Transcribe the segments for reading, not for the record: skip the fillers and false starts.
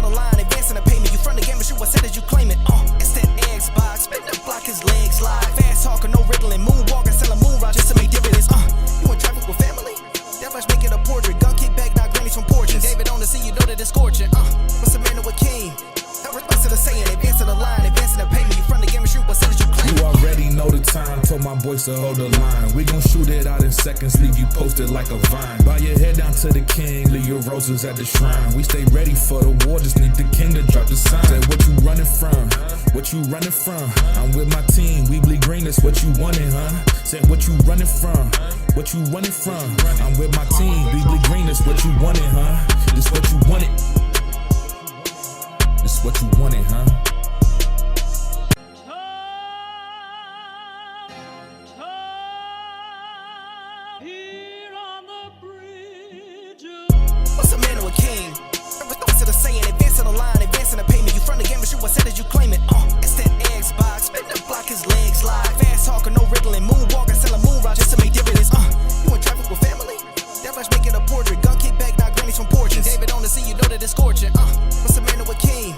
advancing the line, advancing the payment. You from the game, but shoot, I said that you claim it. It's that Xbox, spin the block, his legs slide. Fast talking, no riddling, moonwalking, selling moon rock just to make dividends. You in traffic with family? That flash making a portrait. Gun kick back, knock grannies from porches. David on the scene, you know that it's scorching. What's a man with king? That response to the saying, advancing the line, advancing the payment. You from the game, but shoot, I said that you claim it. You already know the time, told my boys to hold the line. We gon' shoot it out in seconds, leave you posted like a vine. Bow your head down to the king, leave your roses at the shrine. We stay ready for the war, just need the king to drop the sign. Say what you running from, what you running from? I'm with my team, we bleed green, that's what you wanted, huh? Say what you running from, what you running from? I'm with my team, we bleed green, that's what you wanted, huh? This what you wanted, this what you wanted, huh? What's a man or a king? Response to the saying, advancing the line, advancing the payment. You from the game, but shoot, I said that you claim it. It's that Xbox, spin the block, his legs slide. Fast talking, no riddling, moonwalking, selling moon rock just to make dividends. You in traffic with family? That flash making a portrait. Gun kick back, knock grannies from porches. David on the scene, you know that it's scorching. What's a man or a king?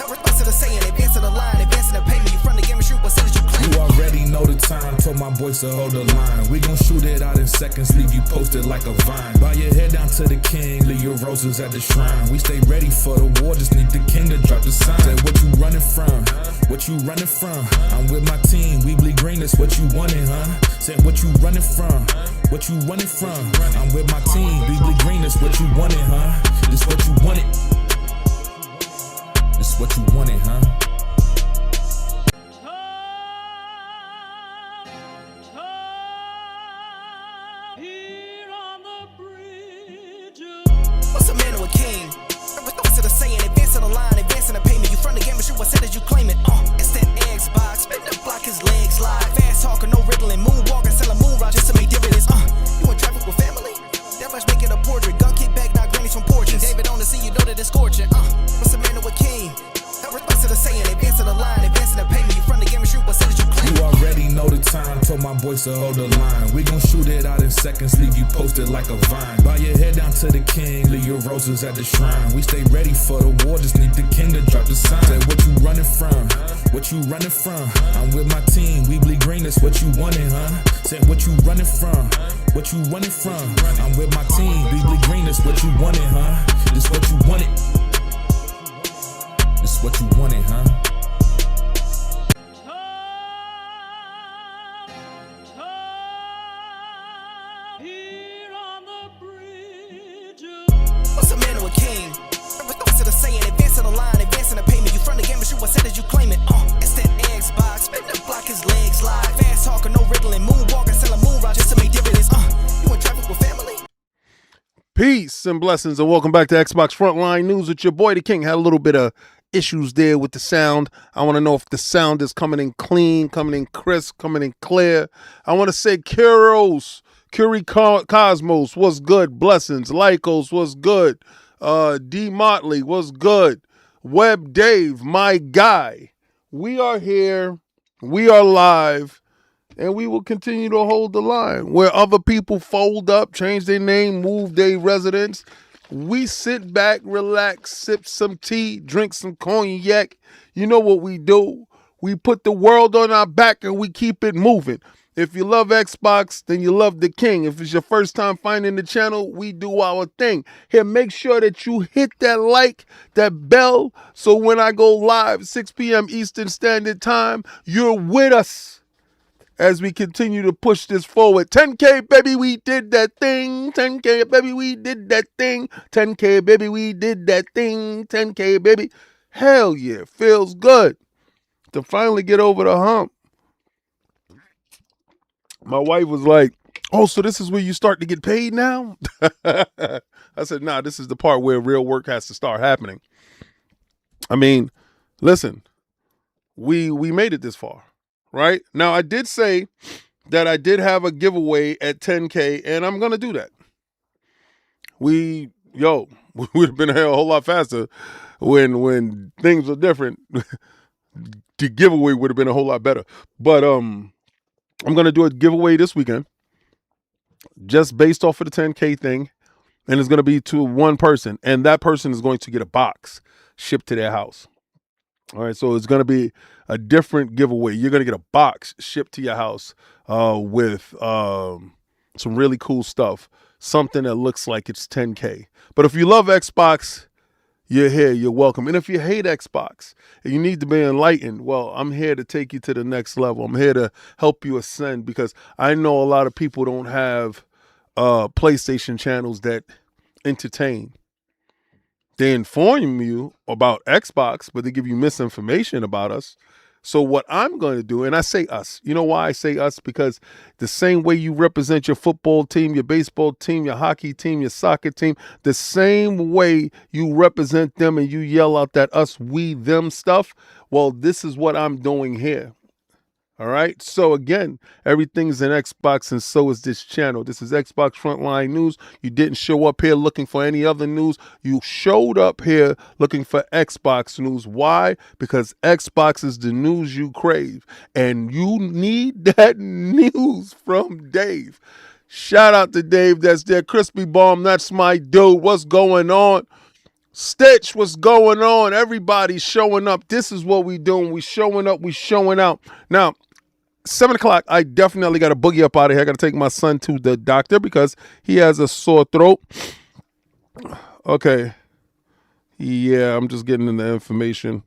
Response to the saying, advancing the line, advancing the payment. You from the game, but shoot, I said that you claim it. You already know the time, told my boys to hold the line. We gon' shoot it out in seconds, leave you posted like a vine. Bow your head down to the king, leave your roses at the shrine. We stay ready for the war, just need the king to drop the sign. Say what you running from, what you running from? I'm with my team, we bleed green, that's what you wanted, huh? Say what you running from, what you running from? I'm with my team, we bleed green, that's what you wanted, huh? This what you wanted, this what you wanted, huh? What's a man or a king? Response to the saying, advancing the line, advancing the payment. You from the game, but shoot, I said that you claim it. It's that Xbox, spin the block, his legs slide. Fast talking, no riddling, moonwalking, selling moon rock just to make dividends. You in traffic with family? That flash making a portrait. Gun kick back, knock grannies from porches. David on the scene, you know that it's scorching. What's a man or a king? Response to the saying, advancing the line, advancing the payment. You from the game, but shoot, I said that you claim it. You already know the time, told my boys to hold the line. We gon' shoot it out in seconds, leave you posted like a vine. Bow your head down to the king, leave your roses at the shrine. We stay ready for the war, just need the king to drop the sign. Say what you running from, what you running from? I'm with my team, we bleed green, that's what you wanted, huh? Say what you running from, what you running from? I'm with my team, we bleed green, that's what you wanted, huh? This what you wanted, this what you wanted, huh? What's a man or a king? Response to the saying, advancing the line, advancing the payment. You from the game, but shoot, I said that you claim it. It's that Xbox, spin the block, his legs slide. Fast talking, no riddling, moonwalking, selling moon rock just to make dividends. You in traffic with family? Peace and blessings, and welcome back to Xbox Frontline News with your boy, the King. Had a little bit of issues there with the sound. I want to know if the sound is coming in clean, coming in crisp, coming in clear. I want to say Curie Cosmos, what's good? Blessings. Lycos, what's good? D Motley, what's good? Web Dave, my guy. We are here. We are live. And we will continue to hold the line. Where other people fold up, change their name, move their residence, we sit back, relax, sip some tea, drink some cognac. You know what we do. We put the world on our back and we keep it moving. If you love Xbox, then you love the King. If it's your first time finding the channel, we do our thing. Here, make sure that you hit that like, that bell, so when I go live, 6 p.m. Eastern Standard Time, you're with us as we continue to push this forward. 10K, baby, we did that thing. 10K, baby, we did that thing. 10K, baby, we did that thing. 10K, baby. Hell yeah, feels good to finally get over the hump. My wife was like, oh, so this is where you start to get paid now? I said, nah, this is the part where real work has to start happening. I mean, listen, we made it this far, right? Now, I did say that I did have a giveaway at 10K, and I'm going to do that. We'd have been a whole lot faster when things were different. The giveaway would have been a whole lot better. But I'm going to do a giveaway this weekend, just based off of the 10K thing. and it's going to be to one person, and that person is going to get a box shipped to their house. All right, so it's going to be a different giveaway. You're going to get a box shipped to your house with some really cool stuff, something that looks like it's 10K. But if you love Xbox, you're here, you're welcome. And if you hate Xbox and you need to be enlightened, well, I'm here to take you to the next level. I'm here to help you ascend, because I know a lot of people don't have PlayStation channels that entertain. They inform you about Xbox, but they give you misinformation about us. So what I'm going to do, and I say us, you know why I say us? Because the same way you represent your football team, your baseball team, your hockey team, your soccer team, the same way you represent them and you yell out that us, we, them stuff, well, this is what I'm doing here. All right. So again, everything's in Xbox, and so is this channel. This is Xbox Frontline News. You didn't show up here looking for any other news. You showed up here looking for Xbox news. Why? Because Xbox is the news you crave, and you need that news from Dave. Shout out to Dave. That's there. Crispy Bomb. That's my dude. What's going on? Stitch, what's going on? Everybody's showing up. This is what we doing. We showing up. We showing out. Now, 7 o'clock, I definitely got to boogie up out of here. I got to take my son to the doctor because he has a sore throat. Okay. Yeah, I'm just getting in the information.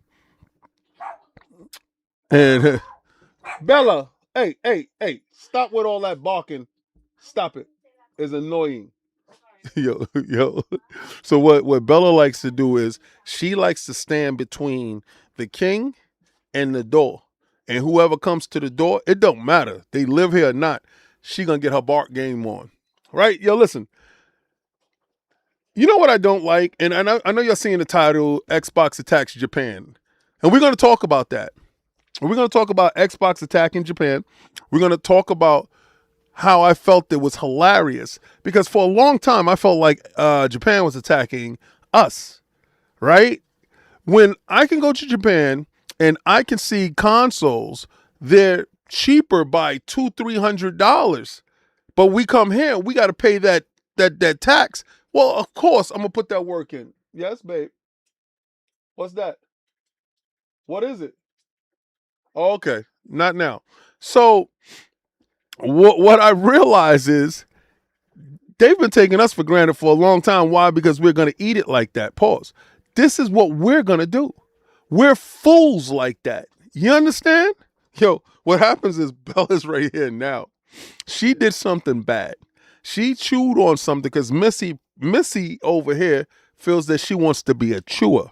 And Bella, hey, stop with all that barking. Stop it. It's annoying. Yo. So what Bella likes to do is she likes to stand between the king and the door. And whoever comes to the door, it don't matter. They live here or not. She gonna get her bark game on. Right? Yo, listen. You know what I don't like? And I know you're seeing the title, Xbox Attacks Japan. And we're gonna talk about that. We're gonna talk about Xbox attacking Japan. We're gonna talk about how I felt it was hilarious. Because for a long time, I felt like Japan was attacking us. Right? When I can go to Japan and I can see consoles, they're cheaper by $200-$300. But we come here, we got to pay that tax. Well, of course, I'm gonna put that work in. Yes, babe. What's that? What is it? Oh, okay, not now. So what I realize is they've been taking us for granted for a long time. Why? Because we're gonna eat it like that. Pause. This is what we're gonna do. We're fools like that. You understand? Yo, what happens is Bella's right here now. She did something bad. She chewed on something because Missy over here feels that she wants to be a chewer.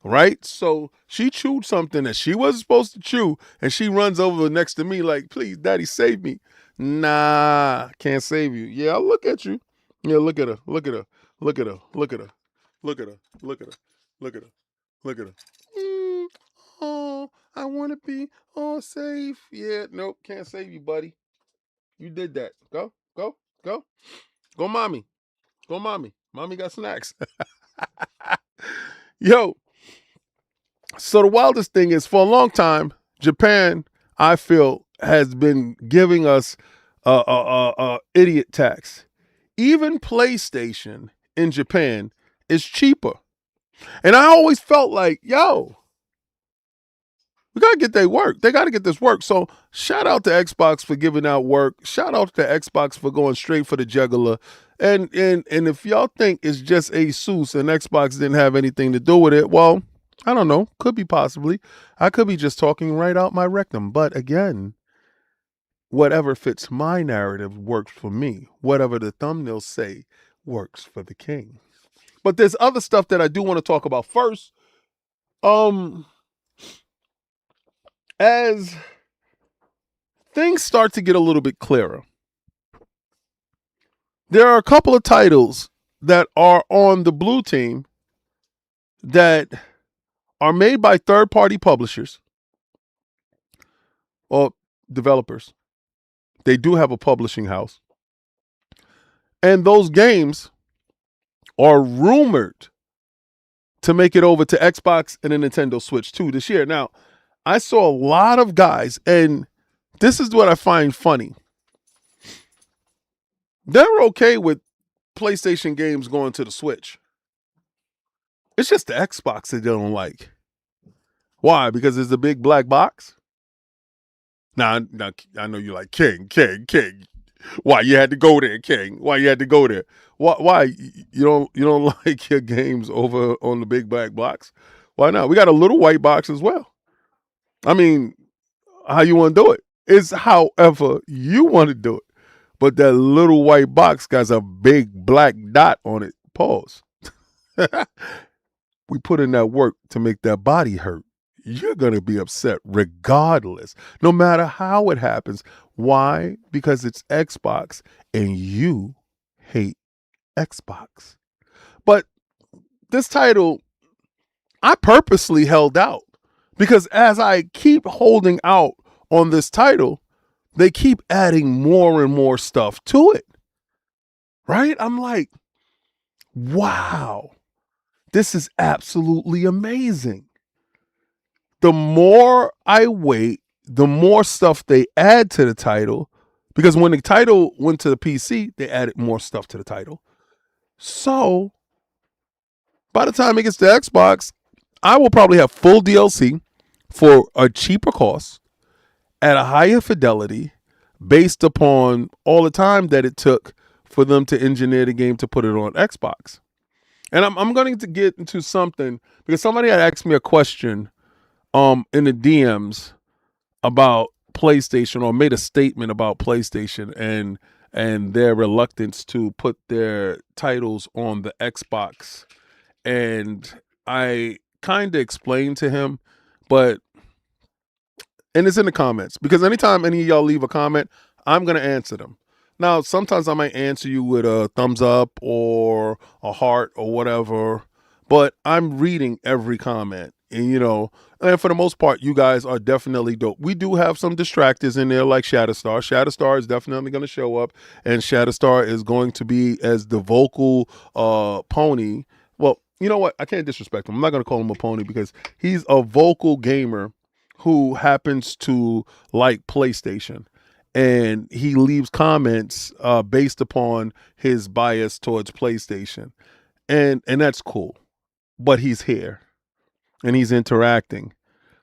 Right? So she chewed something that she wasn't supposed to chew, and she runs over next to me like, please, daddy, save me. Nah, can't save you. Yeah, I'll look at you. Yeah, look at her. Look at her. Look at her. Look at her. Look at her. Look at her. Look at her. Look at her. Oh, I want to be all safe. Yeah, nope, can't save you, buddy. You did that. Go. Go, mommy. Go, mommy. Mommy got snacks. Yo. So the wildest thing is, for a long time, Japan, I feel, has been giving us a idiot tax. Even PlayStation in Japan is cheaper. And I always felt like, yo, we got to get their work. They got to get this work. So shout out to Xbox for giving out work. Shout out to Xbox for going straight for the jugular. And if y'all think it's just ASUS and Xbox didn't have anything to do with it, well, I don't know. Could be possibly. I could be just talking right out my rectum. But again, whatever fits my narrative works for me. Whatever the thumbnails say works for the king. But there's other stuff that I do want to talk about first. As things start to get a little bit clearer, there are a couple of titles that are on the blue team that are made by third-party publishers or developers. They do have a publishing house. And those games are rumored to make it over to Xbox and the Nintendo Switch 2 this year. Now, I saw a lot of guys, and this is what I find funny. They're okay with PlayStation games going to the Switch. It's just the Xbox that they don't like. Why? Because it's a big black box? Now, I know you're like, King. Why you had to go there, King? Why you had to go there? Why you don't like your games over on the big black box? Why not? We got a little white box as well. I mean, how you want to do it? It's however you want to do it. But that little white box got a big black dot on it. Pause. We put in that work to make that body hurt. You're going to be upset regardless, no matter how it happens. Why? Because it's Xbox and you hate Xbox. But this title, I purposely held out because as I keep holding out on this title, they keep adding more and more stuff to it. Right? I'm like, wow, this is absolutely amazing. The more I wait, the more stuff they add to the title. Because when the title went to the PC, they added more stuff to the title. So by the time it gets to Xbox, I will probably have full DLC for a cheaper cost at a higher fidelity based upon all the time that it took for them to engineer the game to put it on Xbox. And I'm going to get into something because somebody had asked me a question in the DMs about PlayStation, or made a statement about PlayStation and their reluctance to put their titles on the Xbox. And I kind of explained to him, and it's in the comments, because anytime any of y'all leave a comment, I'm going to answer them. Now, sometimes I might answer you with a thumbs up or a heart or whatever, but I'm reading every comment. And for the most part, you guys are definitely dope. We do have some distractors in there like Shatterstar. Shatterstar is definitely going to show up, and Shatterstar is going to be as the vocal pony. Well, you know what? I can't disrespect him. I'm not going to call him a pony because he's a vocal gamer who happens to like PlayStation. And he leaves comments based upon his bias towards PlayStation. And that's cool. But he's here. And he's interacting.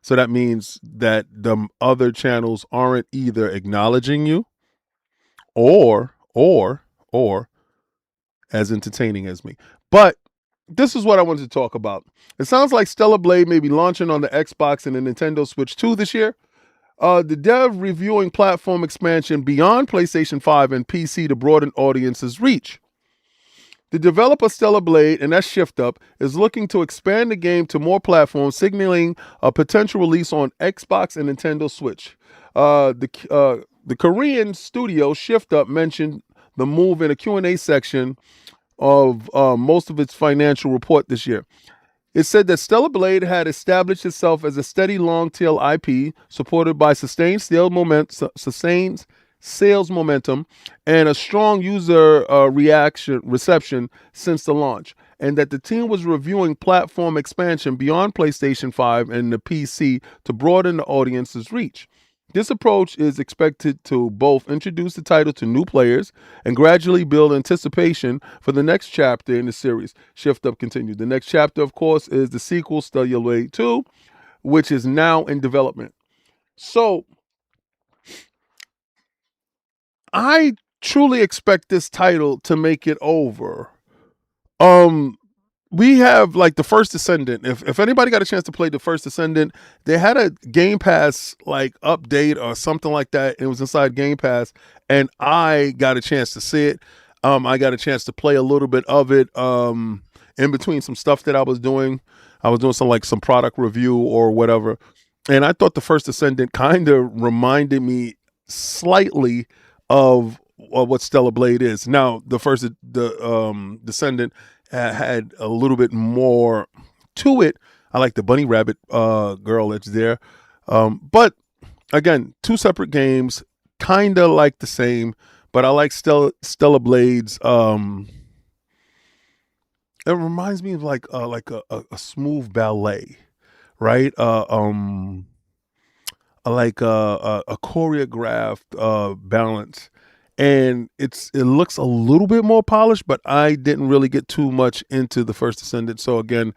So that means that the other channels aren't either acknowledging you or as entertaining as me. But this is what I wanted to talk about. It sounds like Stellar Blade may be launching on the Xbox and the Nintendo Switch 2 this year. The dev reviewing platform expansion beyond PlayStation 5 and PC to broaden audiences' reach. The developer Stellar Blade, and that's Shift Up, is looking to expand the game to more platforms, signaling a potential release on Xbox and Nintendo Switch. The Korean studio Shift Up mentioned the move in a Q&A section of most of its financial report this year. It said that Stellar Blade had established itself as a steady long-tail IP supported by sustained sales momentum and a strong user reception since the launch, and that the team was reviewing platform expansion beyond PlayStation 5 and the PC to broaden the audience's reach. This approach is expected to both introduce the title to new players and gradually build anticipation for the next chapter in the series. Shift Up continued. The next chapter, of course, is the sequel, Stellar Blade 2, which is now in development. So, I truly expect this title to make it over. We have like the First Descendant. If anybody got a chance to play the First Descendant, they had a Game Pass like update or something like that. It was inside Game Pass, and I got a chance to see it. I got a chance to play a little bit of it in between some stuff that I was doing. I was doing some product review or whatever, and I thought the First Descendant kind of reminded me slightly of what Stellar Blade is. Now, the Descendant had a little bit more to it. I like the bunny rabbit girl that's there. But again, two separate games, kind of like the same, but I like Stellar Blade's. It reminds me of like a smooth ballet, right? Like a choreographed balance. and it looks a little bit more polished, but I didn't really get too much into the First Descendant. So again,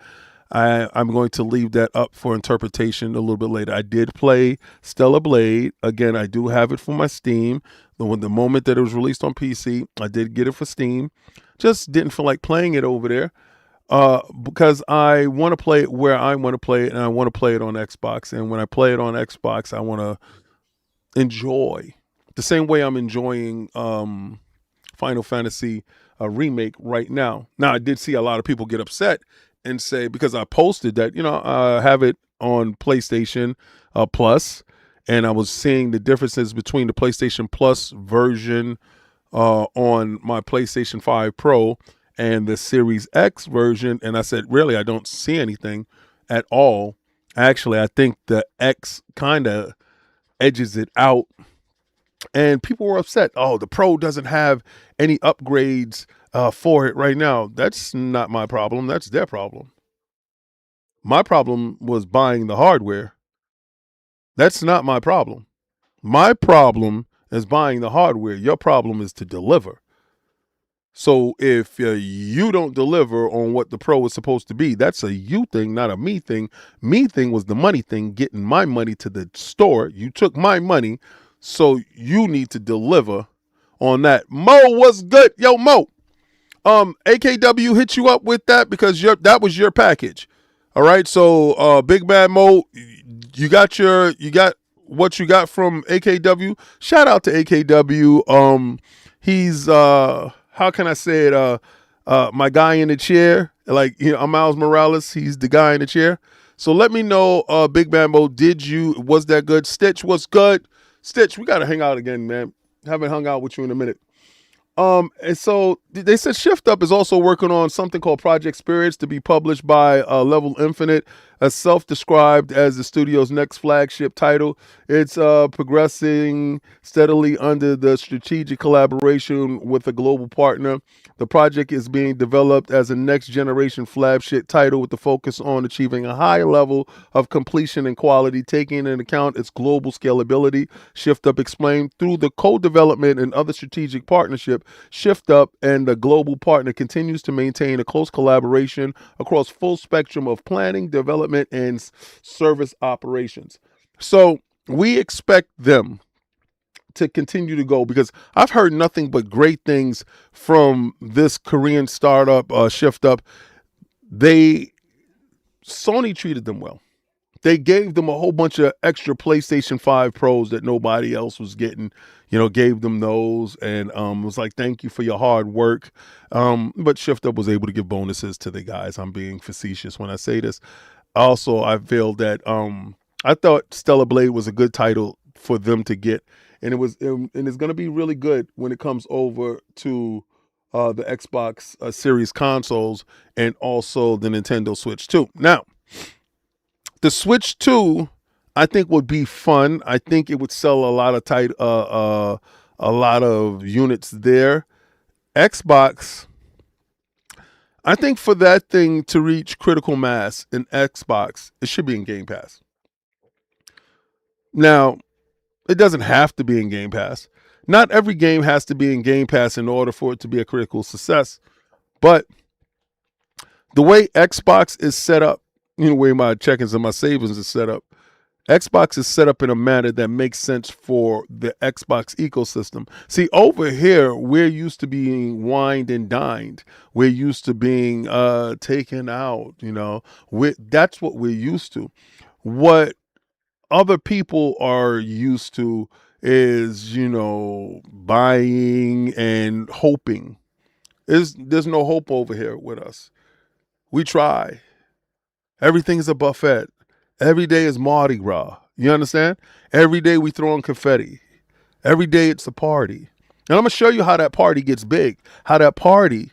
I'm going to leave that up for interpretation a little bit later. I did play Stellar Blade. Again, I do have it for my Steam. The moment that it was released on PC, I did get it for Steam. Just didn't feel like playing it over there because I want to play it where I want to play it, and I want to play it on Xbox. And when I play it on Xbox, I want to enjoy the same way I'm enjoying Final Fantasy remake right now. Now, I did see a lot of people get upset and say, because I posted that, I have it on PlayStation Plus, and I was seeing the differences between the PlayStation Plus version on my PlayStation 5 Pro and the Series X version, and I said, really, I don't see anything at all. Actually, I think the X kind of edges it out, and people were upset. Oh, the Pro doesn't have any upgrades for it right now. That's not my problem. That's their problem. My problem was buying the hardware. That's not my problem. My problem is buying the hardware. Your problem is to deliver. So if you don't deliver on what the Pro is supposed to be, that's a you thing, not a me thing. Me thing was the money thing, getting my money to the store. You took my money, so you need to deliver on that. Mo, what's good? Yo, Mo. AKW hit you up with that because that was your package. All right. So Big Bad Mo, you got what you got from AKW. Shout out to AKW. He's how can I say it? My guy in the chair. Like, I'm Miles Morales. He's the guy in the chair. So let me know, Big Bad Mo, was that good? Stitch, what's good? Stitch, we gotta hang out again, man. Haven't hung out with you in a minute. And so they said Shift Up is also working on something called Project Spirits to be published by Level Infinite, as self-described as the studio's next flagship title. It's progressing steadily under the strategic collaboration with a global partner. The project is being developed as a next-generation flagship title with the focus on achieving a high level of completion and quality, taking into account its global scalability. Shift Up explained through the co-development and other strategic partnership, Shift Up and the global partner continues to maintain a close collaboration across full spectrum of planning, development, and service operations. So we expect them to continue to go, because I've heard nothing but great things from this Korean startup, Shift Up. Sony treated them well. They gave them a whole bunch of extra PlayStation 5 Pros that nobody else was getting, gave them those, and was like, thank you for your hard work. But Shift Up was able to give bonuses to the guys. I'm being facetious when I say this. Also, I feel that I thought Stellar Blade was a good title for them to get, and it's going to be really good when it comes over to the Xbox Series consoles and also the Nintendo Switch 2. Now, the Switch 2, I think, would be fun. I think it would sell a lot of units there. Xbox, I think for that thing to reach critical mass in Xbox, it should be in Game Pass. Now, it doesn't have to be in Game Pass. Not every game has to be in Game Pass in order for it to be a critical success. But the way Xbox is set up, the way my check-ins and my savings is set up, Xbox is set up in a manner that makes sense for the Xbox ecosystem. See, over here, we're used to being wined and dined. We're used to being taken out, that's what we're used to. What other people are used to is, buying and hoping. There's no hope over here with us. We try. Everything's a buffet. Every day is Mardi Gras. You understand? Every day we throw in confetti. Every day it's a party. And I'm going to show you how that party gets big. How that party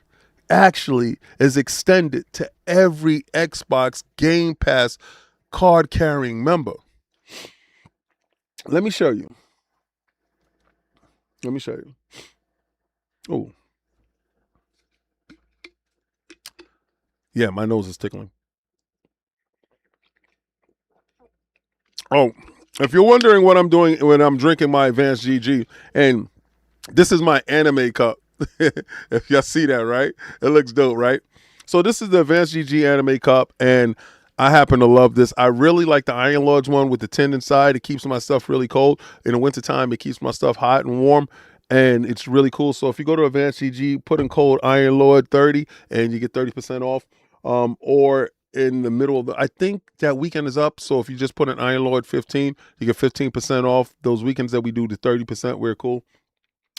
actually is extended to every Xbox Game Pass card-carrying member. Let me show you. Oh. Yeah, my nose is tickling. Oh, if you're wondering what I'm doing when I'm drinking my Advanced GG, and This is my anime cup. If y'all see that, right? It looks dope, right? So this is the Advanced GG anime cup, and I happen to love this. I really like the Iron Lords one with the tin inside. It keeps my stuff really cold. In the wintertime, it keeps my stuff hot and warm, and it's really cool. So if you go to Advanced GG, put in code Iron Lord 30, and you get 30% off. Or in the middle of I think that weekend is up. So if you just put in Iron Lord 15, you get 15% off. Those weekends that we do the 30%, we're cool,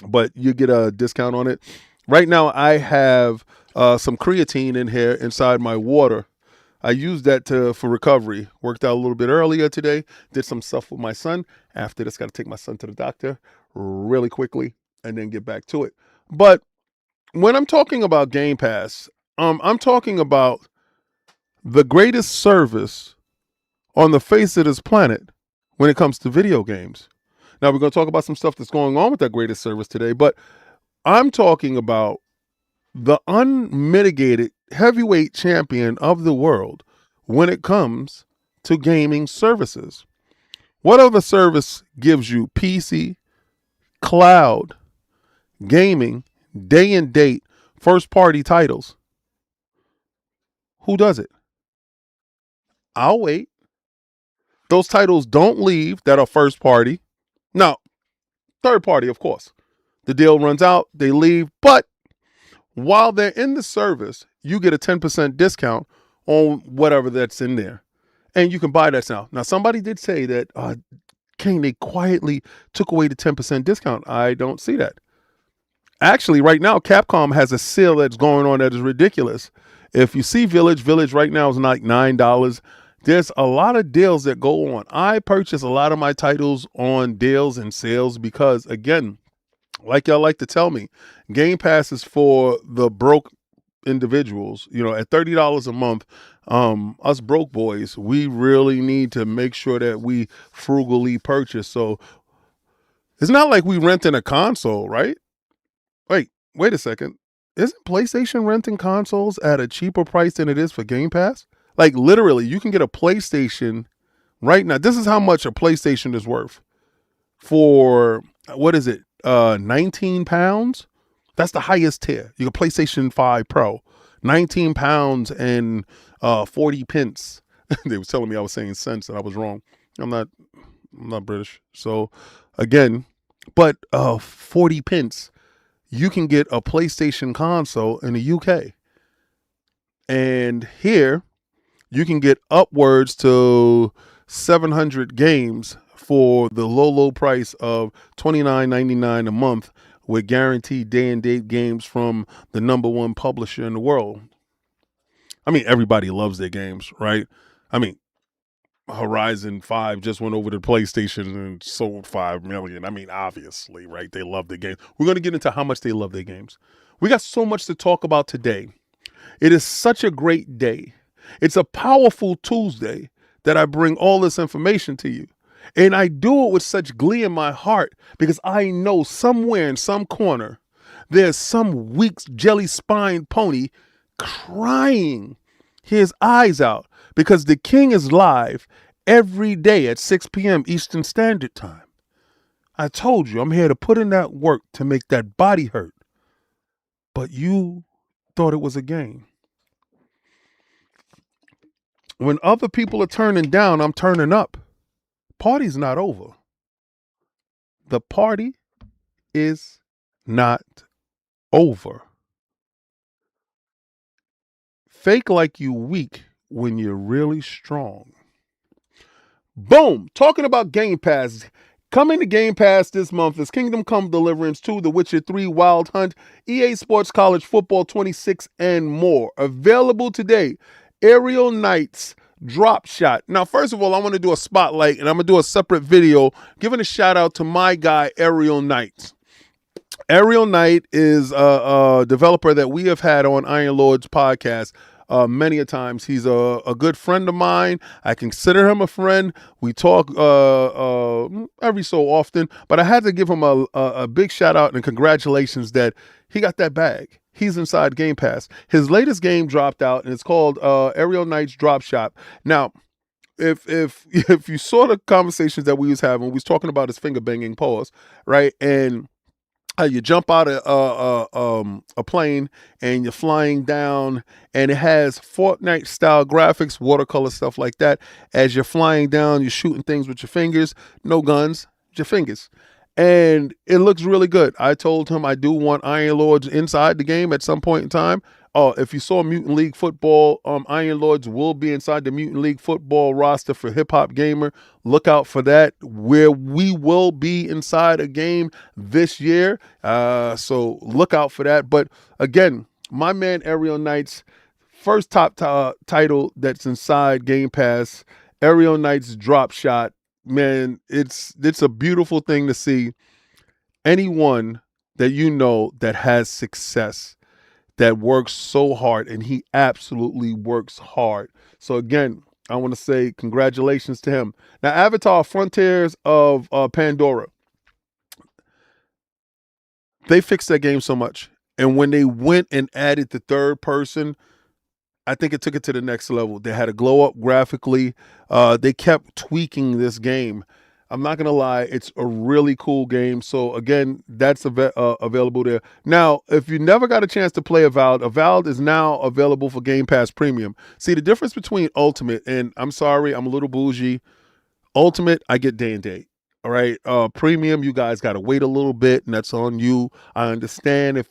but you get a discount on it. Right now, I have some creatine in here inside my water. I used that for recovery. Worked out a little bit earlier today. Did some stuff with my son. After this, got to take my son to the doctor really quickly and then get back to it. But when I'm talking about Game Pass, I'm talking about the greatest service on the face of this planet when it comes to video games. Now, we're going to talk about some stuff that's going on with that greatest service today, but I'm talking about the unmitigated heavyweight champion of the world when it comes to gaming services. What other service gives you PC, cloud, gaming, day and date, first party titles? Who does it? I'll wait. Those titles don't leave that are first party. Now, third party, of course. The deal runs out, they leave, but while they're in the service, you get a 10% discount on whatever that's in there. And you can buy that now. Now, somebody did say that, King, they quietly took away the 10% discount. I don't see that. Actually, right now, Capcom has a sale that's going on that is ridiculous. If you see Village right now is like $9. There's a lot of deals that go on. I purchase a lot of my titles on deals and sales because, again, like y'all like to tell me, Game Pass is for the broke individuals. You know, at $30 a month, us broke boys, we really need to make sure that we frugally purchase. So it's not like we renting a console, right? Wait a second. Isn't PlayStation renting consoles at a cheaper price than it is for Game Pass? Like literally, you can get a PlayStation right now. This is how much a PlayStation is worth for, what is it? 19 pounds. That's the highest tier. You get PlayStation 5 Pro, 19 pounds and 40 pence. They was telling me I was saying cents and I was wrong. I'm not British. So again, but 40 pence, you can get a PlayStation console in the UK. And here you can get upwards to 700 games for the low price of $29.99 a month with guaranteed day and date games from the #1 publisher in the world. I mean, everybody loves their games, right? I mean, Horizon 5 just went over to PlayStation and sold 5 million. I mean, obviously, right? They love the game. We're going to get into how much they love their games. We got so much to talk about today. It is such a great day. It's a powerful Tuesday that I bring all this information to you. And I do it with such glee in my heart because I know somewhere in some corner, there's some weak jelly-spined pony crying his eyes out because the king is live every day at 6 p.m. Eastern Standard Time. I told you, I'm here to put in that work to make that body hurt. But you thought it was a game. When other people are turning down, I'm turning up. Party's not over. The party is not over. Fake like you weak when you're really strong. Boom! Talking about Game Pass. Coming to Game Pass this month is Kingdom Come Deliverance 2, The Witcher 3, Wild Hunt, EA Sports College Football 26, and more. Available today. Aerial Knights Drop Shot. Now, first of all, I want to do a spotlight, and I'm going to do a separate video giving a shout out to my guy, Aerial Knights. Aerial Knight is a developer that we have had on Iron Lord's podcast many a times. He's a good friend of mine. I consider him a friend. We talk every so often, but I had to give him a big shout out and congratulations that he got that bag. He's inside Game Pass. His latest game dropped out, and it's called Aerial Knights Drop Shot. Now, if you saw the conversations that we was having, we was talking about his finger banging pause, right? And You jump out of a plane and you're flying down, and it has Fortnite style graphics, watercolor stuff like that. As you're flying down, you're shooting things with your fingers, no guns, your fingers. And it looks really good. I told him I do want Iron Lords inside the game at some point in time. If you saw Mutant League Football, Iron Lords will be inside the Mutant League Football roster for Hip Hop Gamer. Look out for that, where we will be inside a game this year. So look out for that. But again, my man Aerial Knights, first top title that's inside Game Pass. Aerial Knights Drop Shot. Man, it's a beautiful thing to see. Anyone that you know that has success, that works so hard, and he absolutely works hard. So again, I want to say congratulations to him. Now, Avatar Frontiers of Pandora, they fixed that game so much. And when they went and added the third person, I think it took it to the next level. They had a glow up graphically. They kept tweaking this game. I'm not going to lie. It's a really cool game. So again, that's available there. Now, if you never got a chance to play Avowed is now available for Game Pass Premium. See, the difference between Ultimate and, I'm sorry, I'm a little bougie. Ultimate, I get day and date. All right. Premium, you guys got to wait a little bit, and that's on you. I understand if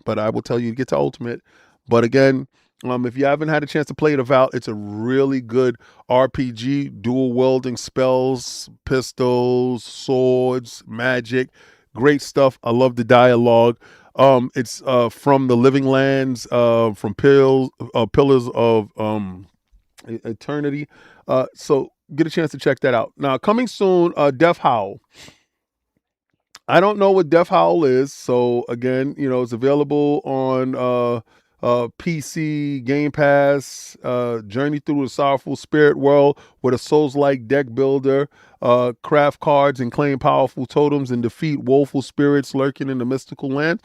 but I will tell you to get to Ultimate. But again, if you haven't had a chance to play it Avowed, it's a really good RPG, dual wielding spells, pistols, swords, magic, great stuff. I love the dialogue. It's from the Living Lands, from Pillars of Eternity. So get a chance to check that out. Now, coming soon, Death Howl. I don't know what Death Howl is. So again, it's available on PC, Game Pass, journey through a sorrowful spirit world with a Souls-like deck builder, craft cards and claim powerful totems and defeat woeful spirits lurking in the mystical land.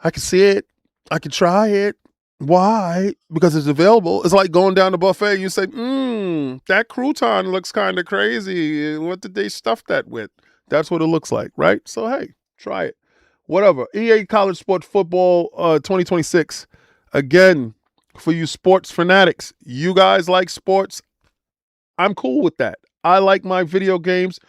I can see it. I can try it. Why? Because it's available. It's like going down the buffet and you say, that crouton looks kind of crazy. What did they stuff that with? That's what it looks like, right? So, hey, try it. Whatever. EA College Sports Football 2026. Again, for you sports fanatics, you guys like sports. I'm cool with that. I like my video games.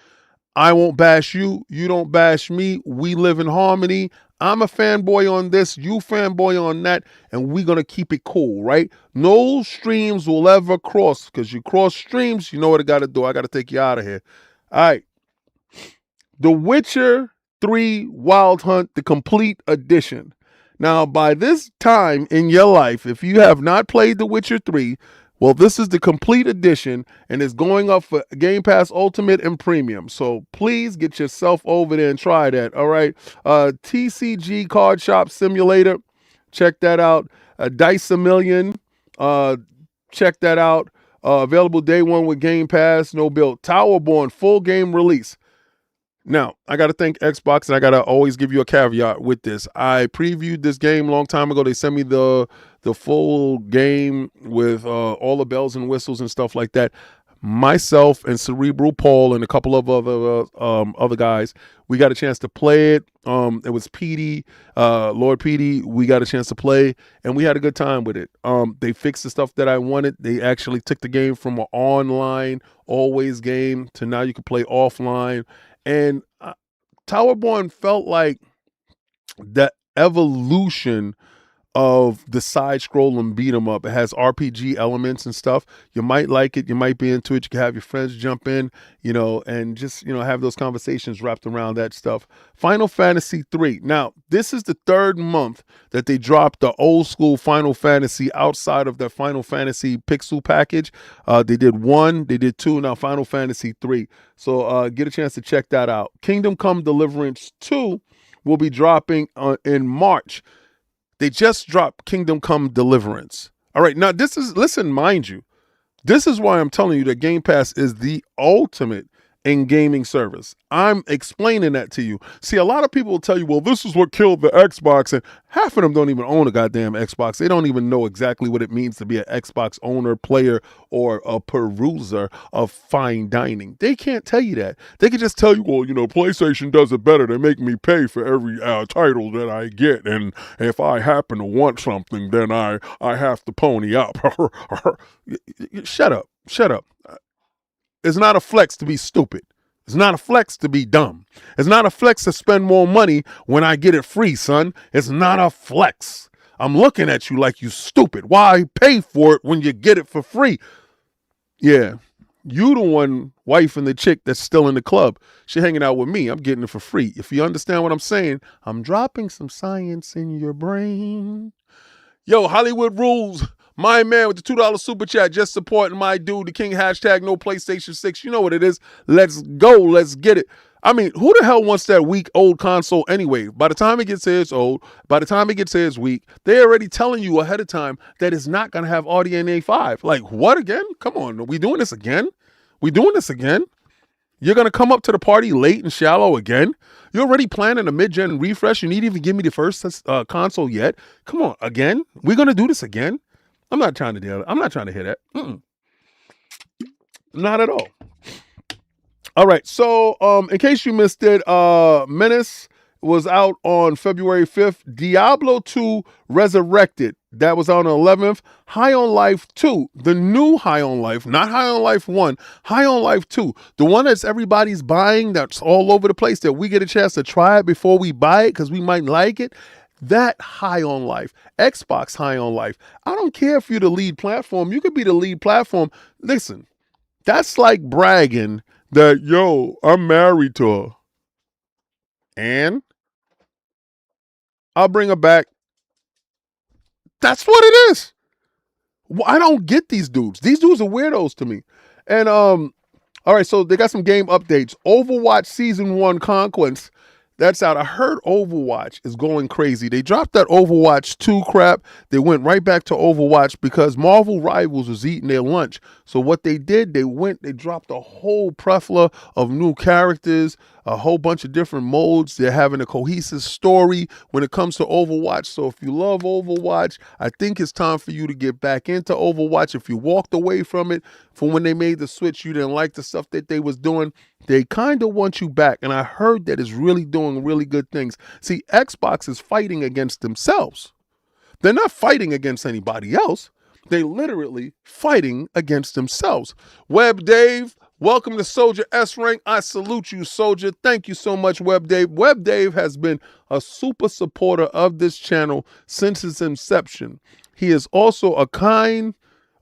I won't bash you. You don't bash me. We live in harmony. I'm a fanboy on this. You fanboy on that. And we're going to keep it cool, right? No streams will ever cross, because you cross streams, you know what I got to do. I got to take you out of here. All right. The Witcher 3 Wild Hunt, the complete edition. Now, by this time in your life, if you have not played The Witcher 3, well, this is the complete edition, and it's going up for Game Pass Ultimate and Premium. So please get yourself over there and try that, all right? TCG Card Shop Simulator, check that out. Dice A Million, check that out. Available day one with Game Pass, no bill. Towerborn, full game release. Now, I got to thank Xbox, and I got to always give you a caveat with this. I previewed this game a long time ago. They sent me the full game with all the bells and whistles and stuff like that. Myself and Cerebral Paul and a couple of other guys, we got a chance to play it. It was Petey, Lord Petey. We got a chance to play, and we had a good time with it. They fixed the stuff that I wanted. They actually took the game from an online, always game to now you can play offline. And Towerborn felt like the evolution of the side-scrolling beat-em-up. It has RPG elements and stuff. You might like it. You might be into it. You can have your friends jump in, and just, have those conversations wrapped around that stuff. Final Fantasy 3. Now, this is the third month that they dropped the old school Final Fantasy outside of the Final Fantasy Pixel package. They did 1, they did 2, now Final Fantasy 3. So get a chance to check that out. Kingdom Come Deliverance 2 will be dropping in March. They just dropped Kingdom Come Deliverance. All right, now listen, mind you, this is why I'm telling you that Game Pass is the ultimate in gaming service. I'm explaining that to you. See, a lot of people will tell you, well, this is what killed the Xbox, and half of them don't even own a goddamn Xbox. They don't even know exactly what it means to be an Xbox owner, player, or a peruser of fine dining. They can't tell you that. They can just tell you, well, PlayStation does it better. They make me pay for every title that I get, and if I happen to want something, then I have to pony up. Shut up. Shut up. It's not a flex to be stupid. It's not a flex to be dumb. It's not a flex to spend more money when I get it free, son. It's not a flex. I'm looking at you like you stupid. Why pay for it when you get it for free? Yeah, you the one wife and the chick that's still in the club. She hanging out with me. I'm getting it for free. If you understand what I'm saying, I'm dropping some science in your brain. Yo, Hollywood Rules. My man with the $2 super chat, just supporting my dude, the king, hashtag no PlayStation 6. You know what it is. Let's go. Let's get it. I mean, who the hell wants that weak old console anyway? By the time it gets here, it's old. By the time it gets here, it's weak. They're already telling you ahead of time that it's not going to have RDNA 5. Like, what again? Come on. Are we doing this again? We doing this again? You're going to come up to the party late and shallow again? You're already planning a mid-gen refresh. You need to even give me the first console yet? Come on, again? We're going to do this again? I'm not trying to hear that. Not at all. All right. So, in case you missed it, Menace was out on February 5th. Diablo 2 Resurrected. That was out on the 11th. High on Life 2. The new High on Life, not High on Life 1. High on Life 2. The one that's everybody's buying, that's all over the place, that we get a chance to try it before we buy it because we might like it. That High on Life, Xbox High on Life. I don't care if you're the lead platform. You could be the lead platform. Listen, that's like bragging that, yo, I'm married to her. And I'll bring her back. That's what it is. I don't get these dudes. These dudes are weirdos to me. And, all right, so they got some game updates. Overwatch Season 1 Conquest. That's out. I heard Overwatch is going crazy. They dropped that Overwatch 2 crap. They went right back to Overwatch because Marvel Rivals was eating their lunch. So what they did, they dropped a whole plethora of new characters, a whole bunch of different modes. They're having a cohesive story when it comes to Overwatch. So if you love Overwatch, I think it's time for you to get back into Overwatch. If you walked away from it from when they made the switch, you didn't like the stuff that they was doing, they kind of want you back. And I heard that it's really doing really good things. See, Xbox is fighting against themselves. They're not fighting against anybody else. They literally fighting against themselves. Web Dave, welcome to Soldier S Rank. I salute you, Soldier. Thank you so much, Web Dave. Web Dave has been a super supporter of this channel since its inception. He is also a kind,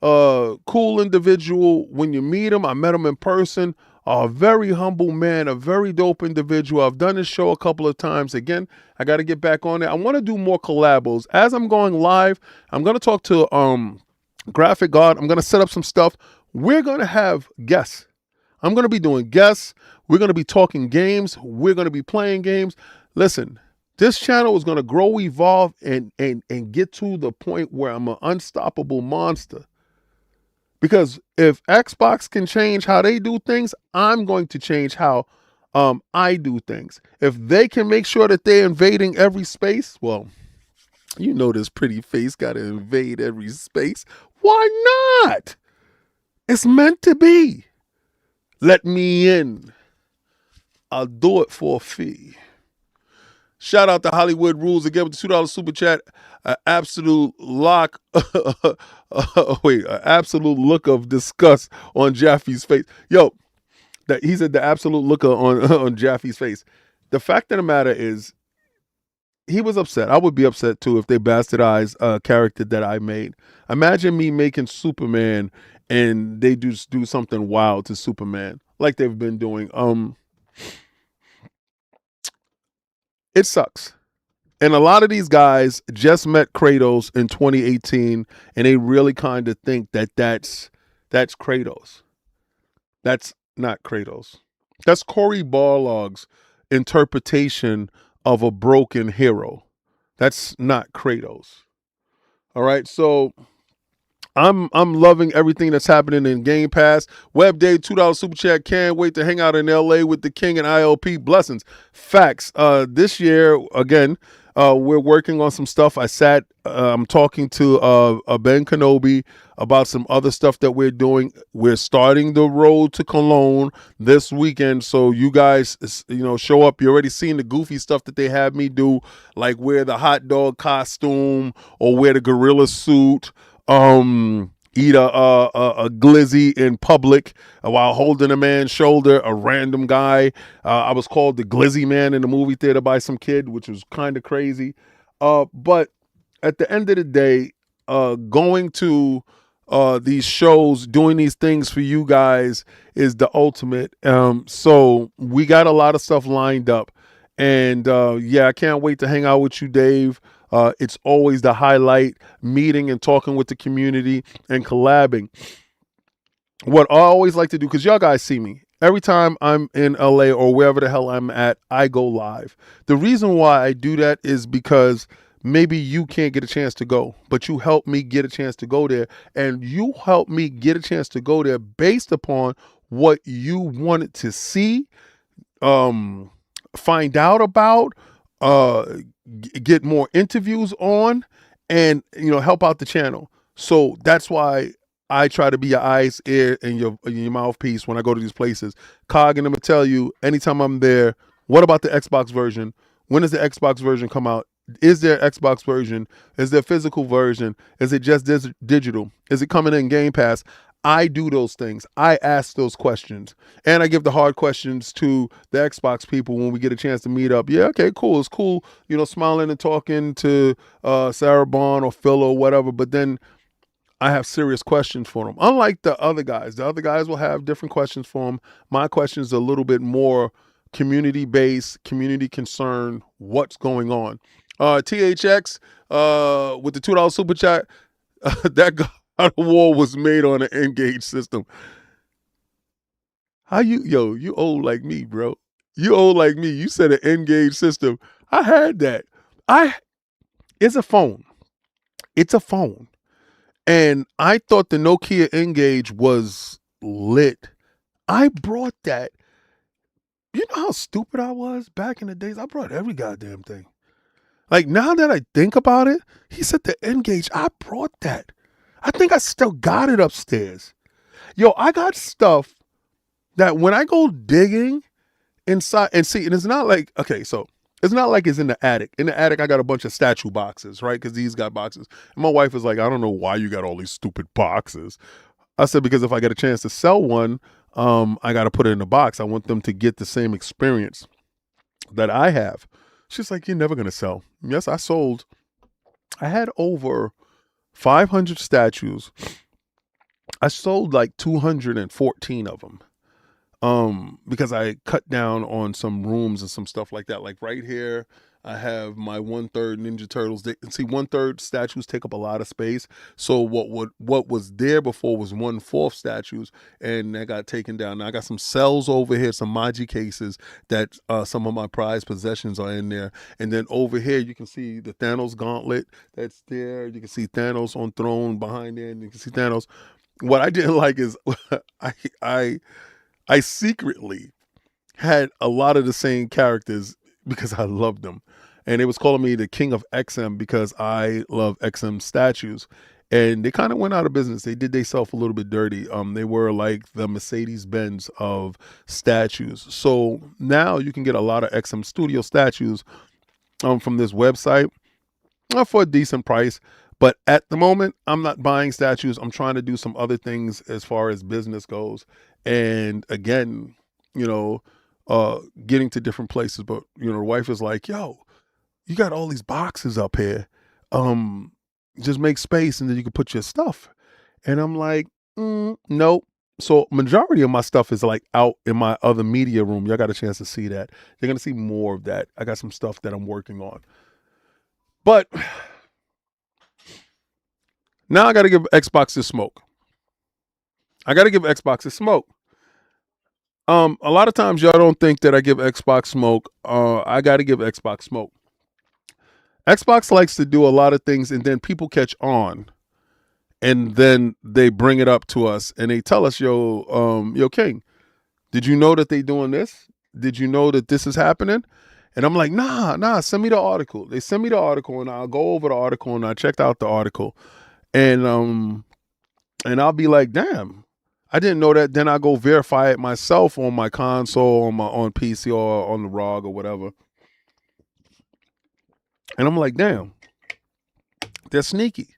cool individual. When you meet him, I met him in person. A very humble man, a very dope individual. I've done this show a couple of times. Again, I got to get back on it. I want to do more collabos. As I'm going live, I'm going to talk to Graphic God. I'm going to set up some stuff. We're going to have guests. I'm going to be doing guests. We're going to be talking games. We're going to be playing games. Listen, this channel is going to grow, evolve, and get to the point where I'm an unstoppable monster. Because if Xbox can change how they do things, I'm going to change how I do things. If they can make sure that they're invading every space, well, you know this pretty face got to invade every space. Why not? It's meant to be. Let me in. I'll do it for a fee. Shout out to Hollywood Rules again with the $2 super chat. Absolute lock. Absolute look of disgust on Jaffe's face. Yo, he said the absolute look on Jaffe's face. The fact of the matter is, he was upset. I would be upset too if they bastardized a character that I made. Imagine me making Superman and they just do something wild to Superman like they've been doing. It sucks. And a lot of these guys just met Kratos in 2018 and they really kind of think that that's Kratos. That's not Kratos. That's Cory Barlog's interpretation of a broken hero. That's not Kratos. All right, so I'm loving everything that's happening in Game Pass. Web Day, $2 super chat. Can't wait to hang out in LA with the King and ILP. Blessings. Facts. This year again, we're working on some stuff. I'm talking to Ben Kenobi about some other stuff that we're doing. We're starting the road to Cologne this weekend, so you guys, show up. You already seen the goofy stuff that they have me do, like wear the hot dog costume or wear the gorilla suit. Eat a glizzy in public while holding a man's shoulder, a random guy. I was called the glizzy man in the movie theater by some kid, which was kind of crazy. But at the end of the day, going to these shows, doing these things for you guys is the ultimate. So we got a lot of stuff lined up. And I can't wait to hang out with you, Dave. It's always the highlight, meeting and talking with the community and collabing. What I always like to do, because y'all guys see me, every time I'm in LA or wherever the hell I'm at, I go live. The reason why I do that is because maybe you can't get a chance to go, but you help me get a chance to go there. And you help me get a chance to go there based upon what you wanted to see, find out about, get more interviews on, and help out the channel. So that's why I try to be your eyes, ear, and your mouthpiece when I go to these places. Cog and I'm gonna tell you anytime I'm there, what about the Xbox version? When does the Xbox version come out? Is there Xbox version? Is there physical version? Is it just digital? Is it coming in Game Pass? I do those things. I ask those questions. And I give the hard questions to the Xbox people when we get a chance to meet up. Yeah, okay, cool. It's cool, smiling and talking to Sarah Bond or Phil or whatever. But then I have serious questions for them. Unlike the other guys will have different questions for them. My questions are a little bit more community-based, community concern, what's going on. THX with the $2 super chat, that God of War was made on an Engage system. How you old like me, bro. You old like me. You said an Engage system. I had that. It's a phone. It's a phone. And I thought the Nokia Engage was lit. I brought that. You know how stupid I was back in the days? I brought every goddamn thing. Like, now that I think about it, he said the Engage, I brought that. I think I still got it upstairs. Yo, I got stuff that when I go digging inside and see, and it's not like, okay, so it's not like it's in the attic. In the attic, I got a bunch of statue boxes, right? Because these got boxes. And my wife is like, I don't know why you got all these stupid boxes. I said, because if I get a chance to sell one, I got to put it in a box. I want them to get the same experience that I have. She's like, you're never going to sell. Yes, I sold. I had over 500 statues. I sold like 214 of them. Because I cut down on some rooms and some stuff like that. Like right here, I have my 1/3 Ninja Turtles. See, 1/3 statues take up a lot of space. So what was there before was 1/4 statues, and that got taken down. Now I got some cells over here, some Maji cases that some of my prized possessions are in there. And then over here, you can see the Thanos gauntlet that's there. You can see Thanos on throne behind there, and you can see Thanos. What I didn't like is I secretly had a lot of the same characters because I loved them. And they was calling me the King of XM because I love XM statues. And they kind of went out of business. They did themselves a little bit dirty. They were like the Mercedes-Benz of statues. So now you can get a lot of XM Studio statues from this website for a decent price. But at the moment, I'm not buying statues. I'm trying to do some other things as far as business goes. And again, getting to different places. But, the wife is like, yo, you got all these boxes up here. Just make space and then you can put your stuff. And I'm like, nope. So majority of my stuff is like out in my other media room. Y'all got a chance to see that. You're going to see more of that. I got some stuff that I'm working on. But now I got to give Xbox this smoke. A lot of times y'all don't think that I give Xbox smoke. I got to give Xbox smoke. Xbox likes to do a lot of things and then people catch on and then they bring it up to us and they tell us, yo, King, did you know that they doing this? Did you know that this is happening? And I'm like, nah, send me the article. They send me the article, and I'll go over the article, and I checked out the article, and I'll be like, damn, I didn't know that. Then I go verify it myself on my console, on PC or on the ROG or whatever. And I'm like, damn, they're sneaky.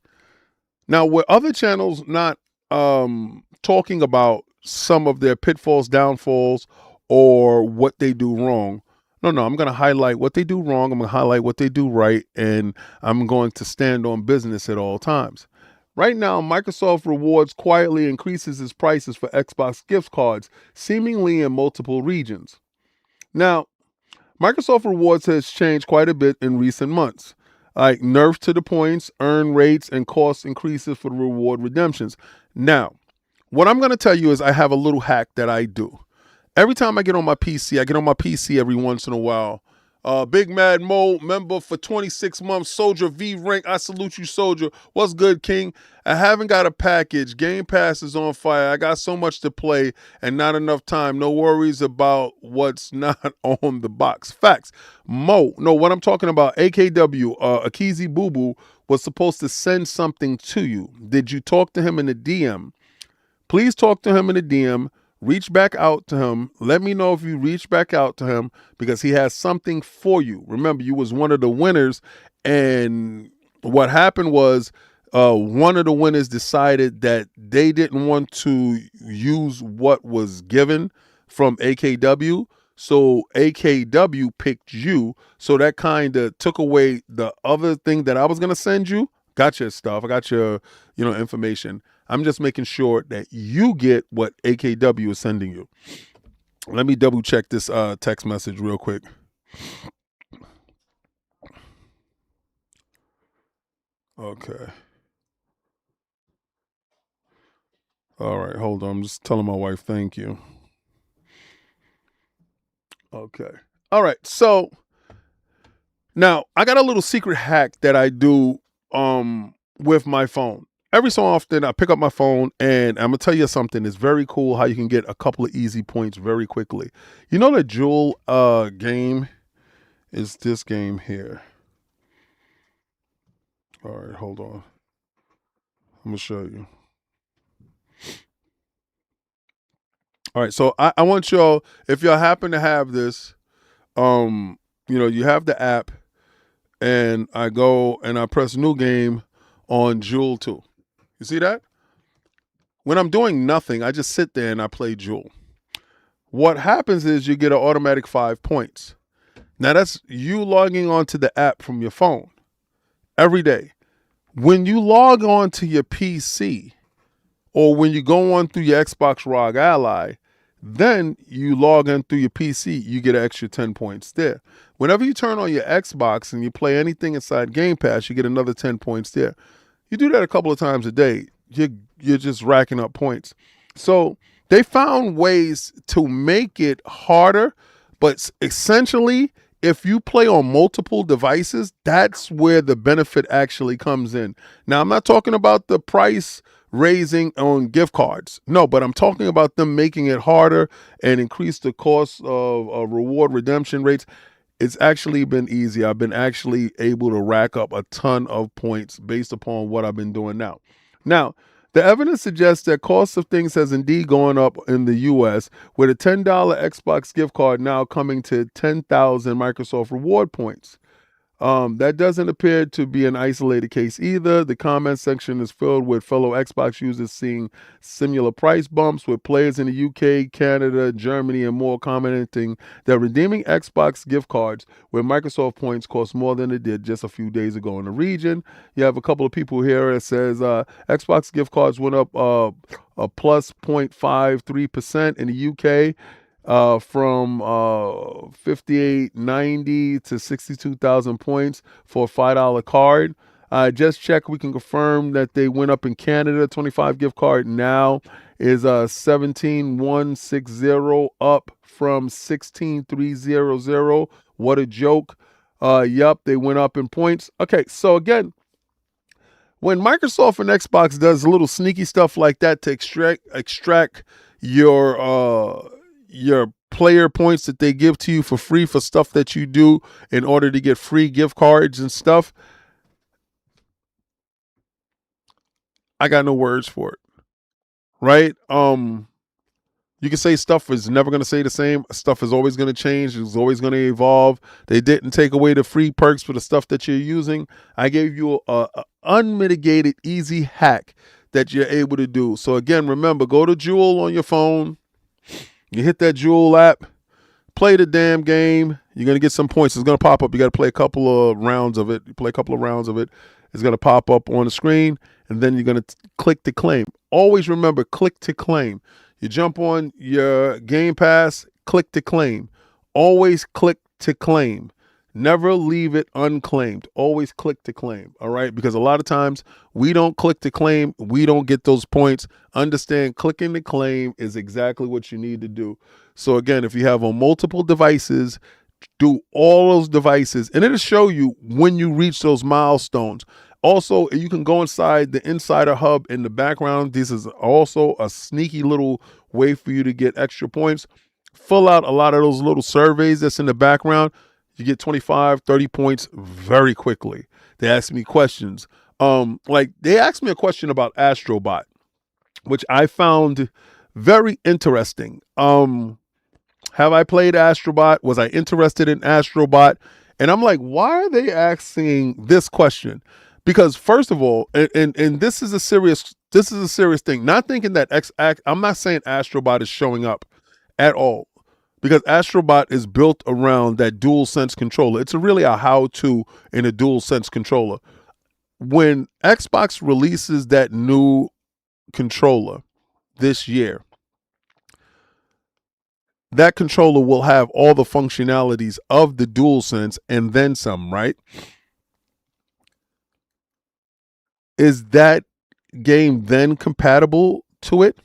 Now, were other channels not talking about some of their pitfalls, downfalls, or what they do wrong? No, I'm going to highlight what they do wrong. I'm going to highlight what they do right, and I'm going to stand on business at all times. Right now, Microsoft Rewards quietly increases its prices for Xbox gift cards, seemingly in multiple regions. Now, Microsoft Rewards has changed quite a bit in recent months, like nerfs to the points, earn rates, and cost increases for the reward redemptions. Now, what I'm going to tell you is I have a little hack that I do. Every time I get on my PC, every once in a while. Big Mad Mo, member for 26 months, Soldier V rank. I salute you, Soldier. What's good, King? I haven't got a package. Game Pass is on fire. I got so much to play and not enough time. No worries about what's not on the box. Facts. Mo, no, what I'm talking about, AKW, Akizi Boo Boo, was supposed to send something to you. Did you talk to him in the DM? Please talk to him in the DM. Reach back out to him. Let me know if you reach back out to him because he has something for you. Remember, you was one of the winners, and what happened was one of the winners decided that they didn't want to use what was given from AKW, so AKW picked you. So that kind of took away the other thing that I was going to send you. Got your stuff. I got your, information. I'm just making sure that you get what AKW is sending you. Let me double check this text message real quick. Okay. All right, hold on. I'm just telling my wife thank you. Okay. All right. So now I got a little secret hack that I do with my phone. Every so often I pick up my phone and I'm gonna tell you something. It's very cool how you can get a couple of easy points very quickly. You know the Jewel game is this game here. All right, hold on. I'm gonna show you. All right, so I want y'all, if y'all happen to have this, you have the app, and I go and I press new game on Jewel 2. You see that? When I'm doing nothing, I just sit there and I play Jewel. What happens is you get an automatic 5 points. Now that's you logging onto the app from your phone every day. When you log on to your PC or when you go on through your Xbox ROG Ally, then you log in through your PC, you get an extra 10 points there. Whenever you turn on your Xbox and you play anything inside Game Pass, you get another 10 points there. You do that a couple of times a day, you're just racking up points. So they found ways to make it harder, but essentially, if you play on multiple devices, that's where the benefit actually comes in. Now, I'm not talking about the price raising on gift cards. No, but I'm talking about them making it harder and increase the cost of reward redemption rates. It's actually been easy. I've been actually able to rack up a ton of points based upon what I've been doing now. Now, the evidence suggests that cost of things has indeed gone up in the U.S., with a $10 Xbox gift card now coming to 10,000 Microsoft reward points. That doesn't appear to be an isolated case either. The comment section is filled with fellow Xbox users seeing similar price bumps, with players in the UK, Canada, Germany, and more commenting that redeeming Xbox gift cards with Microsoft points cost more than it did just a few days ago in the region. You have a couple of people here that says Xbox gift cards went up a plus 0.53% in the UK. From 58.90 to 62,000 points for a $5 card. Just check. We can confirm that they went up in Canada. 25 gift card now is 17,160 up from 16,300. What a joke. Yup, they went up in points. Okay, so again, when Microsoft and Xbox does a little sneaky stuff like that to extract your player points that they give to you for free for stuff that you do in order to get free gift cards and stuff, I got no words for it. Right? You can say stuff is never going to stay the same. Stuff is always going to change. It's always going to evolve. They didn't take away the free perks for the stuff that you're using. I gave you a unmitigated, easy hack that you're able to do. So again, remember, go to Jewel on your phone. You hit that Jewel app, play the damn game. You're going to get some points. It's going to pop up. You got to play a couple of rounds of it. You play a couple of rounds of it. It's going to pop up on the screen, and then you're going to click to claim. Always remember, click to claim. You jump on your Game Pass, click to claim. Always click to claim. Never leave it unclaimed. Always click to claim, all right? Because a lot of times we don't click to claim, we don't get those points. Understand, clicking to claim is exactly what you need to do. So again, if you have on multiple devices, do all those devices, and it'll show you when you reach those milestones. Also, you can go inside the Insider Hub in the background. This is also a sneaky little way for you to get extra points. Fill out a lot of those little surveys that's in the background. You get 25, 30 points very quickly. They ask me questions. Like they asked me a question about Astrobot, which I found very interesting. Have I played Astrobot? Was I interested in Astrobot? And I'm like, why are they asking this question? Because first of all, and this is a serious thing. Not thinking that I'm not saying Astrobot is showing up at all, because Astrobot is built around that dual sense controller. It's really a how-to in a dual sense controller. When Xbox releases that new controller this year, that controller will have all the functionalities of the dual sense and then some, right? Is that game then compatible to it?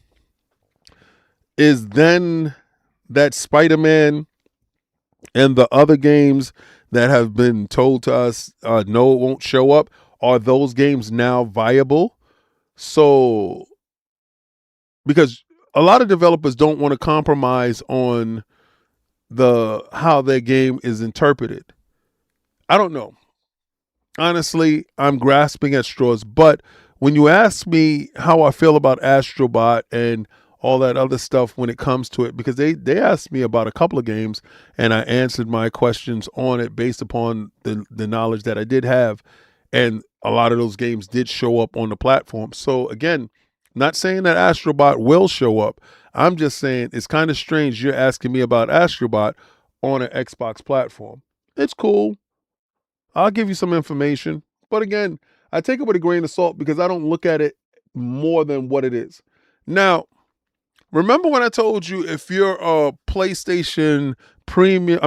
Is then that Spider-Man and the other games that have been told to us, no, it won't show up, are those games now viable? So, because a lot of developers don't want to compromise on how their game is interpreted. I don't know. Honestly, I'm grasping at straws. But when you ask me how I feel about Astrobot and all that other stuff when it comes to it, because they asked me about a couple of games and I answered my questions on it based upon the knowledge that I did have. And a lot of those games did show up on the platform. So again, not saying that Astrobot will show up. I'm just saying it's kind of strange you're asking me about Astrobot on an Xbox platform. It's cool. I'll give you some information. But again, I take it with a grain of salt because I don't look at it more than what it is. Now, remember when I told you if you're a PlayStation Premium,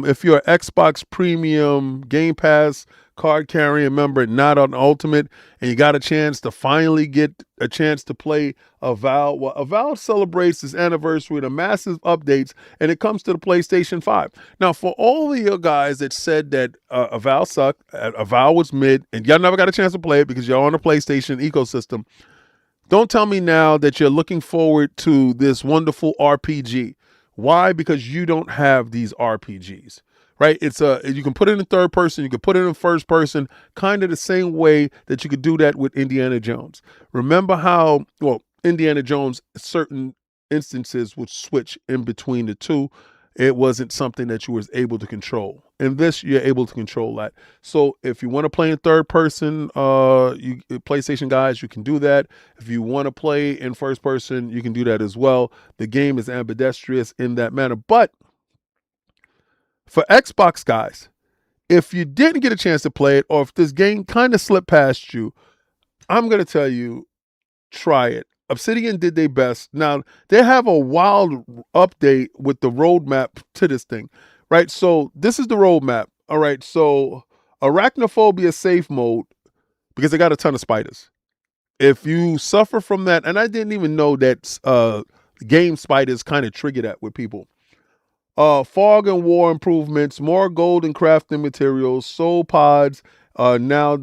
if you're an Xbox Premium Game Pass card carrying member, not on Ultimate, and you got a chance to finally get a chance to play Avowed. Well, Avowed celebrates its anniversary with a massive updates, and it comes to the PlayStation 5. Now, for all of you guys that said that Avowed sucked, Avowed was mid, and y'all never got a chance to play it because you're on the PlayStation ecosystem, don't tell me now that you're looking forward to this wonderful RPG. Why? Because you don't have these RPGs, right? You can put it in third person, you can put it in first person, kind of the same way that you could do that with Indiana Jones. Remember how, Indiana Jones, certain instances would switch in between the two. It wasn't something that you was able to control. In this, you're able to control that. So if you want to play in third person, PlayStation guys, you can do that. If you want to play in first person, you can do that as well. The game is ambidextrous in that manner. But for Xbox guys, if you didn't get a chance to play it, or if this game kind of slipped past you, I'm going to tell you, try it. Obsidian did their best. Now, they have a wild update with the roadmap to this thing, right? So this is the roadmap. All right. So arachnophobia safe mode, because they got a ton of spiders. If you suffer from that, and I didn't even know that game spiders kind of trigger that with people. Fog and war improvements, more gold and crafting materials, soul pods, Now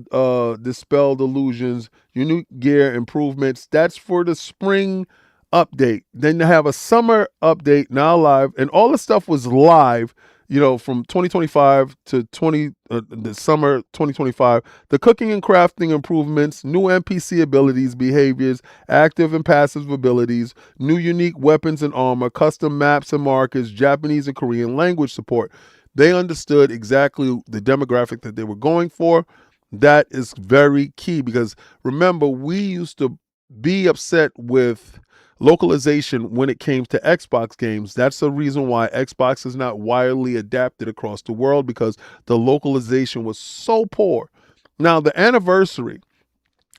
dispel delusions, unique gear improvements. That's for the spring update. Then they have a summer update now live, and all the stuff was live. From 2025 to the summer 2025. The cooking and crafting improvements, new NPC abilities, behaviors, active and passive abilities, new unique weapons and armor, custom maps and markers, Japanese and Korean language support. They understood exactly the demographic that they were going for. That is very key because remember, we used to be upset with localization when it came to Xbox games. That's the reason why Xbox is not widely adapted across the world, because the localization was so poor. Now, the anniversary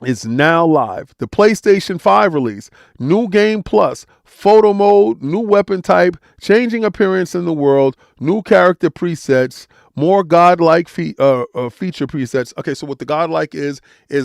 is now live. The PlayStation 5 release, new game plus, photo mode, new weapon type, changing appearance in the world, new character presets, more godlike feature presets. Okay, so what the godlike is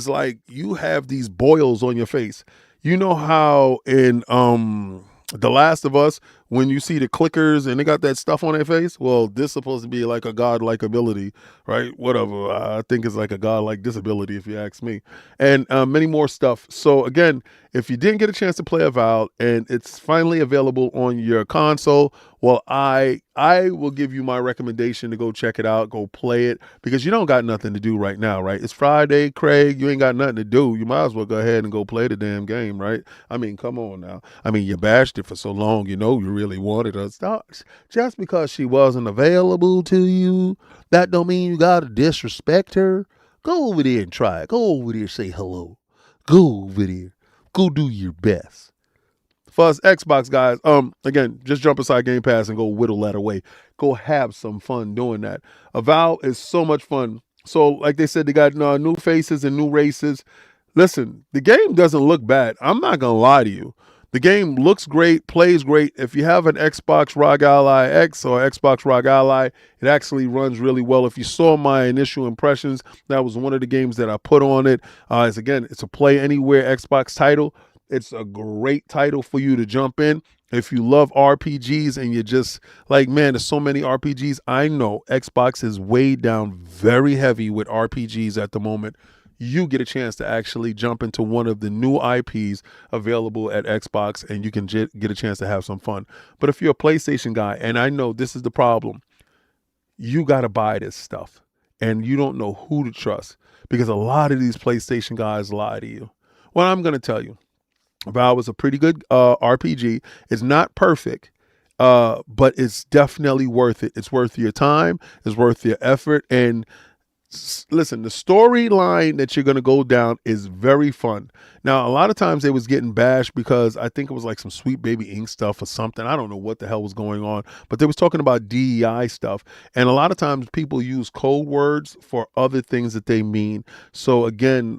like you have these boils on your face. You know how in The Last of Us, when you see the clickers and they got that stuff on their face? Well, this is supposed to be like a godlike ability, right? Whatever. I think it's like a godlike disability, if you ask me. And many more stuff. So again, if you didn't get a chance to play Avowed and it's finally available on your console, well, I will give you my recommendation to go check it out, go play it, because you don't got nothing to do right now, right? It's Friday, Craig. You ain't got nothing to do. You might as well go ahead and go play the damn game, right? I mean, come on now. I mean, you bashed it for so long, you really wanted her. Just because she wasn't available to you, that don't mean you gotta disrespect her. Go over there and try it. Go over there and say hello. Go over there. Go do your best. For us Xbox guys, again, just jump inside Game Pass and go whittle that away. Go have some fun doing that. Avowed is so much fun. So, like they said, they got new faces and new races. Listen, the game doesn't look bad. I'm not gonna lie to you. The game looks great, plays great. If you have an Xbox ROG Ally X or Xbox ROG Ally, it actually runs really well. If you saw my initial impressions, that was one of the games that I put on it. It's a play anywhere Xbox title. It's a great title for you to jump in. If you love RPGs and you're just like, man, there's so many RPGs. I know Xbox is weighed down very heavy with RPGs at the moment. You get a chance to actually jump into one of the new IPs available at Xbox, and you can get a chance to have some fun. But if you're a PlayStation guy, and I know this is the problem, you got to buy this stuff, and you don't know who to trust because a lot of these PlayStation guys lie to you. Well, I'm going to tell you, Avowed was a pretty good RPG. It's not perfect, but it's definitely worth it. It's worth your time. It's worth your effort. And listen, the storyline that you're going to go down is very fun. Now, a lot of times they was getting bashed because I think it was like some Sweet Baby Ink stuff or something. I don't know what the hell was going on, but they was talking about DEI stuff. And a lot of times people use code words for other things that they mean. So again,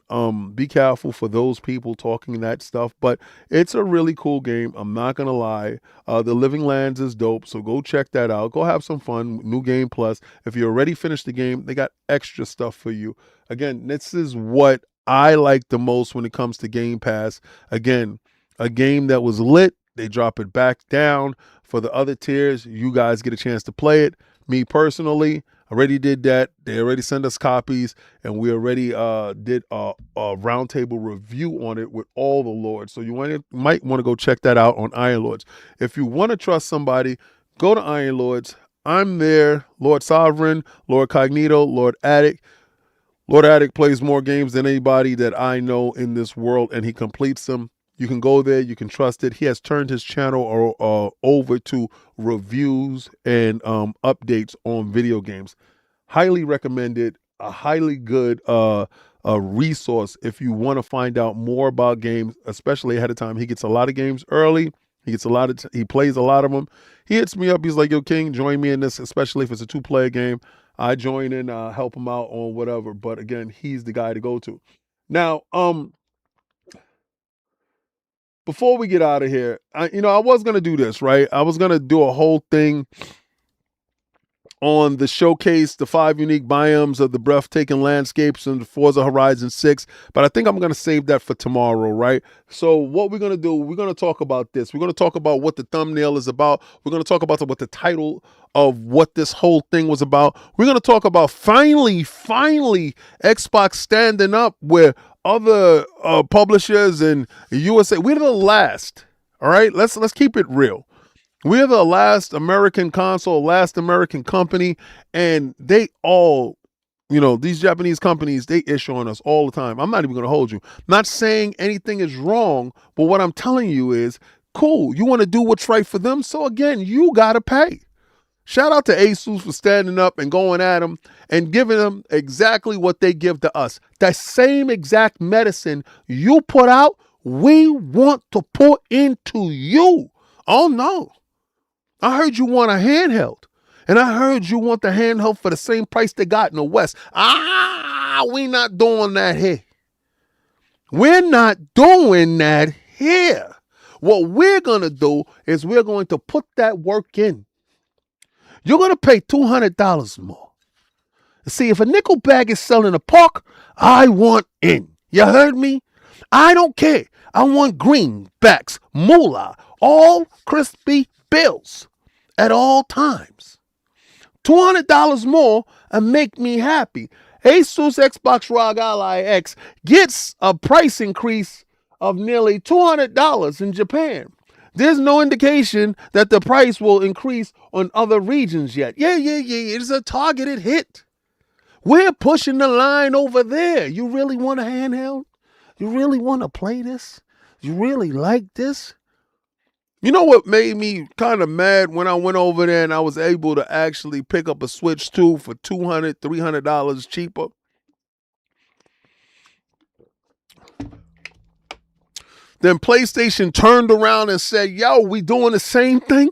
be careful for those people talking that stuff, but it's a really cool game. I'm not going to lie. The Living Lands is dope. So go check that out. Go have some fun. New Game Plus. If you already finished the game, they got extra stuff for you. Again, this is what I like the most when it comes to Game Pass. Again, a game that was lit, they drop it back down. For the other tiers, you guys get a chance to play it. Me personally, already did that. They already sent us copies, and we already did a roundtable review on it with all the lords. So you might want to go check that out on Iron Lords. If you want to trust somebody, go to Iron Lords. I'm there. Lord Sovereign, Lord Cognito, Lord Attic. Lord Attic plays more games than anybody that I know in this world, and he completes them. You can go there. You can trust it. He has turned his channel over to reviews and updates on video games. Highly recommended. A highly good resource if you want to find out more about games, especially ahead of time. He gets a lot of games early. He plays a lot of them. He hits me up. He's like, yo, King, join me in this, especially if it's a 2-player game. I join in, help him out on whatever. But again, he's the guy to go to. Now, before we get out of here, I was going to do this, right? I was going to do a whole thing on the showcase, the 5 unique biomes of the breathtaking landscapes in the Forza Horizon 6, but I think I'm going to save that for tomorrow, right? So what we're going to do, we're going to talk about this. We're going to talk about what the thumbnail is about. We're going to talk about what the title of what this whole thing was about. We're going to talk about finally, Xbox standing up where other publishers and USA, we're the last, all right? Let's keep it real. We're the last American console, last American company, and they all, these Japanese companies, they issue on us all the time. I'm not even going to hold you. Not saying anything is wrong, but what I'm telling you is, cool, you want to do what's right for them, so again, you got to pay. Shout out to ASUS for standing up and going at them and giving them exactly what they give to us. That same exact medicine you put out, we want to put into you. Oh, no. I heard you want a handheld, and I heard you want the handheld for the same price they got in the West. We not doing that here. We're not doing that here. What we're going to do is we're going to put that work in. You're going to pay $200 more. See, if a nickel bag is selling a park, I want in. You heard me? I don't care. I want greenbacks, moolah, all crispy bills at all times. $200 more and make me happy. ASUS Xbox ROG Ally X gets a price increase of nearly $200 in Japan. There's no indication that the price will increase on other regions yet. Yeah. It's a targeted hit. We're pushing the line over there. You really want a handheld? You really want to play this? You really like this? You know what made me kind of mad when I went over there and I was able to actually pick up a Switch 2 for $200, $300 cheaper? Then PlayStation turned around and said, yo, we doing the same thing?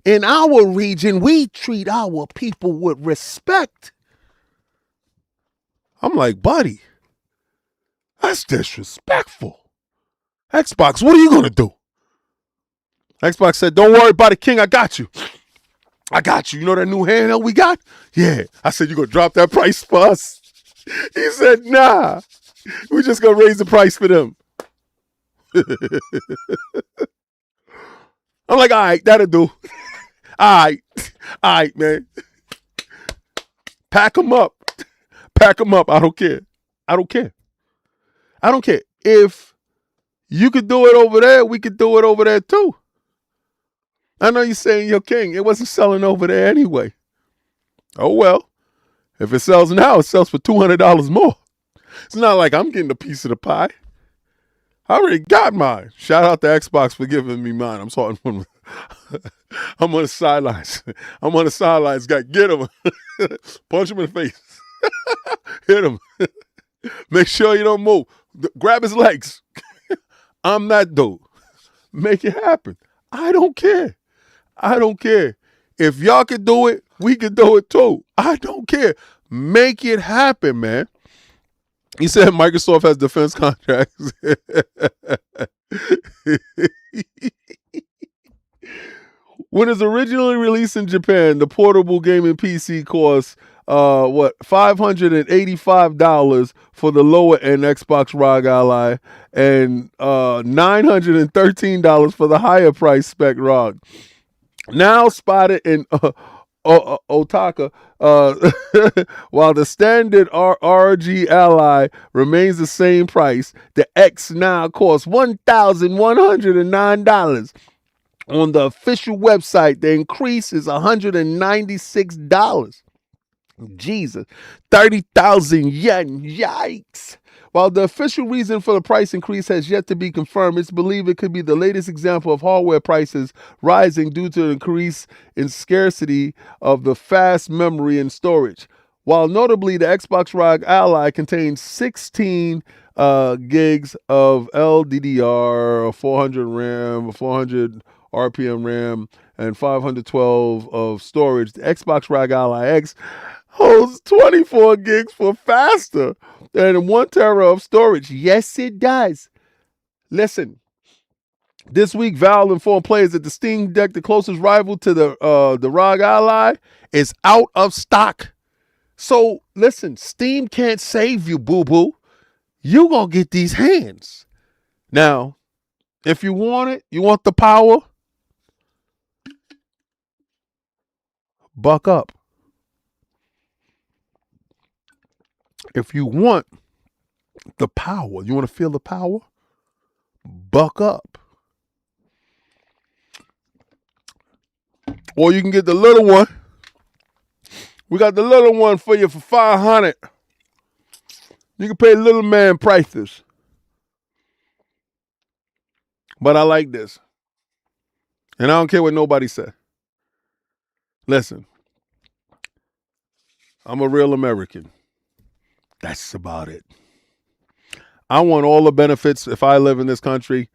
In our region, we treat our people with respect. I'm like, buddy, that's disrespectful. Xbox, what are you going to do? Xbox said, don't worry about it, King. I got you. You know that new handheld we got? Yeah. I said, you going to drop that price for us? He said, nah. We're just going to raise the price for them. I'm like, all right, that'll do. All right, man. Pack them up. I don't care. If you could do it over there, we could do it over there too. I know you're saying, yo, King, it wasn't selling over there anyway. Oh, well. If it sells now, it sells for $200 more. It's not like I'm getting a piece of the pie. I already got mine. Shout out to Xbox for giving me mine. I'm on the sidelines. Get him. Punch him in the face. Hit him. Make sure you don't move. Grab his legs. I'm that dude. Make it happen. I don't care. If y'all could do it, we could do it too. I don't care. Make it happen, man. He said Microsoft has defense contracts. When it was originally released in Japan, the portable gaming PC cost $585 for the lower end Xbox ROG Ally and $913 for the higher price spec ROG. Now spotted in Otaka, while the standard ROG Ally remains the same price, the X now costs $1,109. On the official website, the increase is $196. Jesus, 30,000 yen. Yikes. While the official reason for the price increase has yet to be confirmed, it's believed it could be the latest example of hardware prices rising due to an increase in scarcity of the fast memory and storage. While notably, the Xbox ROG Ally contains 16 gigs of LDDR, 400 RAM, 400 RPM RAM, and 512 of storage. The Xbox ROG Ally X holds 24 gigs for faster and 1 tera of storage. Yes, it does. Listen, This week, Valve informed players that the Steam Deck, the closest rival to the ROG Ally, is out of stock. So listen, Steam can't save you, boo-boo. You gonna get these hands. Now, if you want it, you want the power, buck up. If you want the power, you want to feel the power, buck up. Or you can get the little one. We got the little one for you for $500. You can pay little man prices. But I like this. And I don't care what nobody said. Listen, I'm a real American. That's about it. I want all the benefits if I live in this country.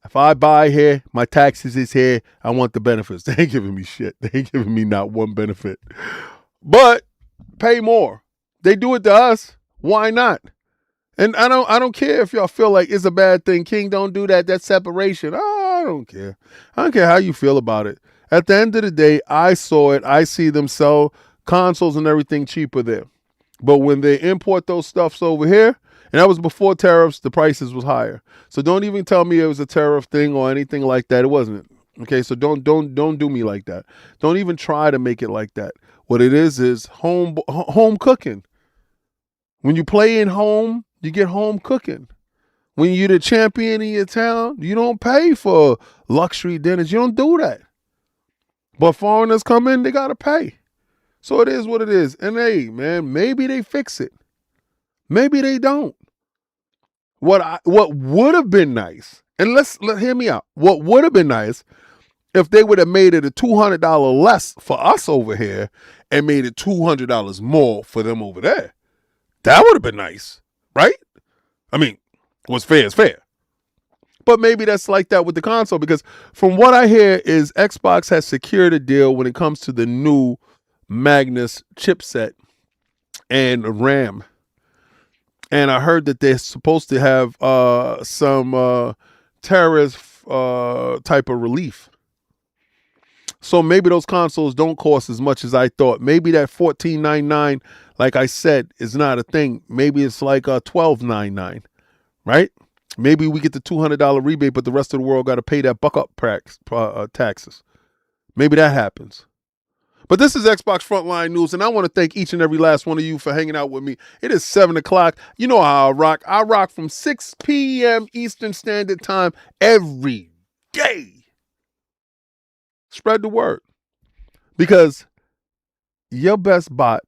If I buy here, my taxes is here. I want the benefits. They ain't giving me shit. They ain't giving me not one benefit. But pay more. They do it to us. Why not? And I don't care if y'all feel like it's a bad thing. King, don't do that. That's separation. Oh, I don't care. I don't care how you feel about it. At the end of the day, I saw it. I see them sell consoles and everything cheaper there. But when they import those stuffs over here, and that was before tariffs, the prices was higher. So don't even tell me it was a tariff thing or anything like that. It wasn't. Okay, so don't do me like that. Don't even try to make it like that. What it is home cooking. When you play in home, you get home cooking. When you're the champion in your town, you don't pay for luxury dinners. You don't do that. But foreigners come in, they got to pay. So it is what it is. And hey, man, maybe they fix it. Maybe they don't. What would have been nice, and let hear me out. What would have been nice if they would have made it a $200 less for us over here and made it $200 more for them over there. That would have been nice, right? I mean, what's fair is fair. But maybe that's like that with the console, because from what I hear is Xbox has secured a deal when it comes to the new Magnus chipset and RAM. And I heard that they're supposed to have some tariff type of relief. So maybe those consoles don't cost as much as I thought. Maybe that $14.99, like I said, is not a thing. Maybe it's like $12.99, right? Maybe we get the $200 rebate, but the rest of the world got to pay that buck up taxes. Maybe that happens. But this is Xbox Frontline News, and I want to thank each and every last one of you for hanging out with me. It is 7 o'clock. You know how I rock. I rock from 6 p.m. Eastern Standard Time every day. Spread the word. Because your best bot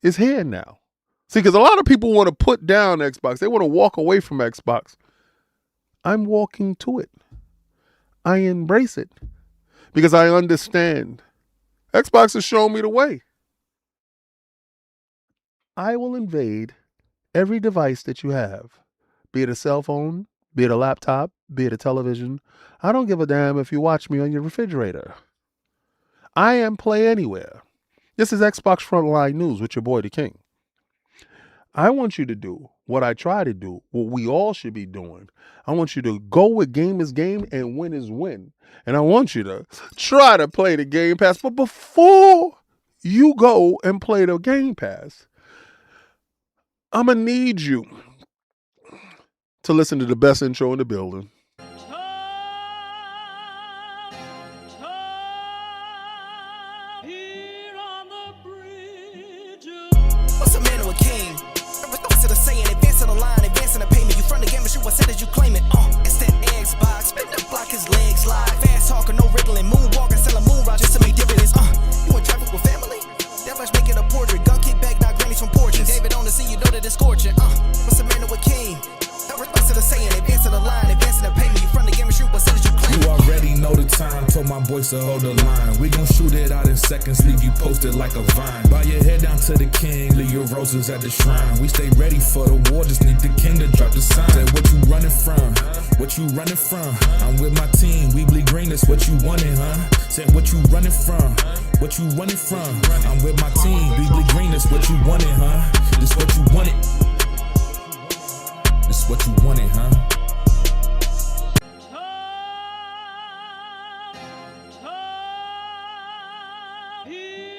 is here now. See, because a lot of people want to put down Xbox. They want to walk away from Xbox. I'm walking to it. I embrace it. Because I understand. Xbox has shown me the way. I will invade every device that you have, be it a cell phone, be it a laptop, be it a television. I don't give a damn if you watch me on your refrigerator. I am Play Anywhere. This is Xbox Frontline News with your boy, the King. I want you to do what I try to do, what we all should be doing. I want you to go with game is game and win is win. And I want you to try to play the Game Pass. But before you go and play the Game Pass, I'm going to need you to listen to the best intro in the building. What's a man or a king? What's it a saying? Advancing the line, advancing the payment. You front the game, but you what said as you claim it. It's that Xbox. Spin the block, his legs slide. Fast talking, no wriggling. Moonwalking, selling moon rock just to make dividends. You in traffic with family? That much making a portrait. Gun kick back, not grannies from porches. David on the scene, you know that it's scorching. What's a man or a king? What's it a saying? Advancing the line, advancing the payment. You front the game, but you what said as you claim it. You already know the time, told my boys to hold the line. We gon' shoot it out in seconds, leave you posted like a vine. Bow your head down to the king, leave your roses at the shrine. We stay ready for the war, just need the king to drop the sign. Say what you running from, what you running from. I'm with my team, we bleed green, that's what you wanted, huh? Said what you running from, what you running from. I'm with my team, we bleed green, that's what you wanted, huh? This what you wanted. This what you wanted, huh?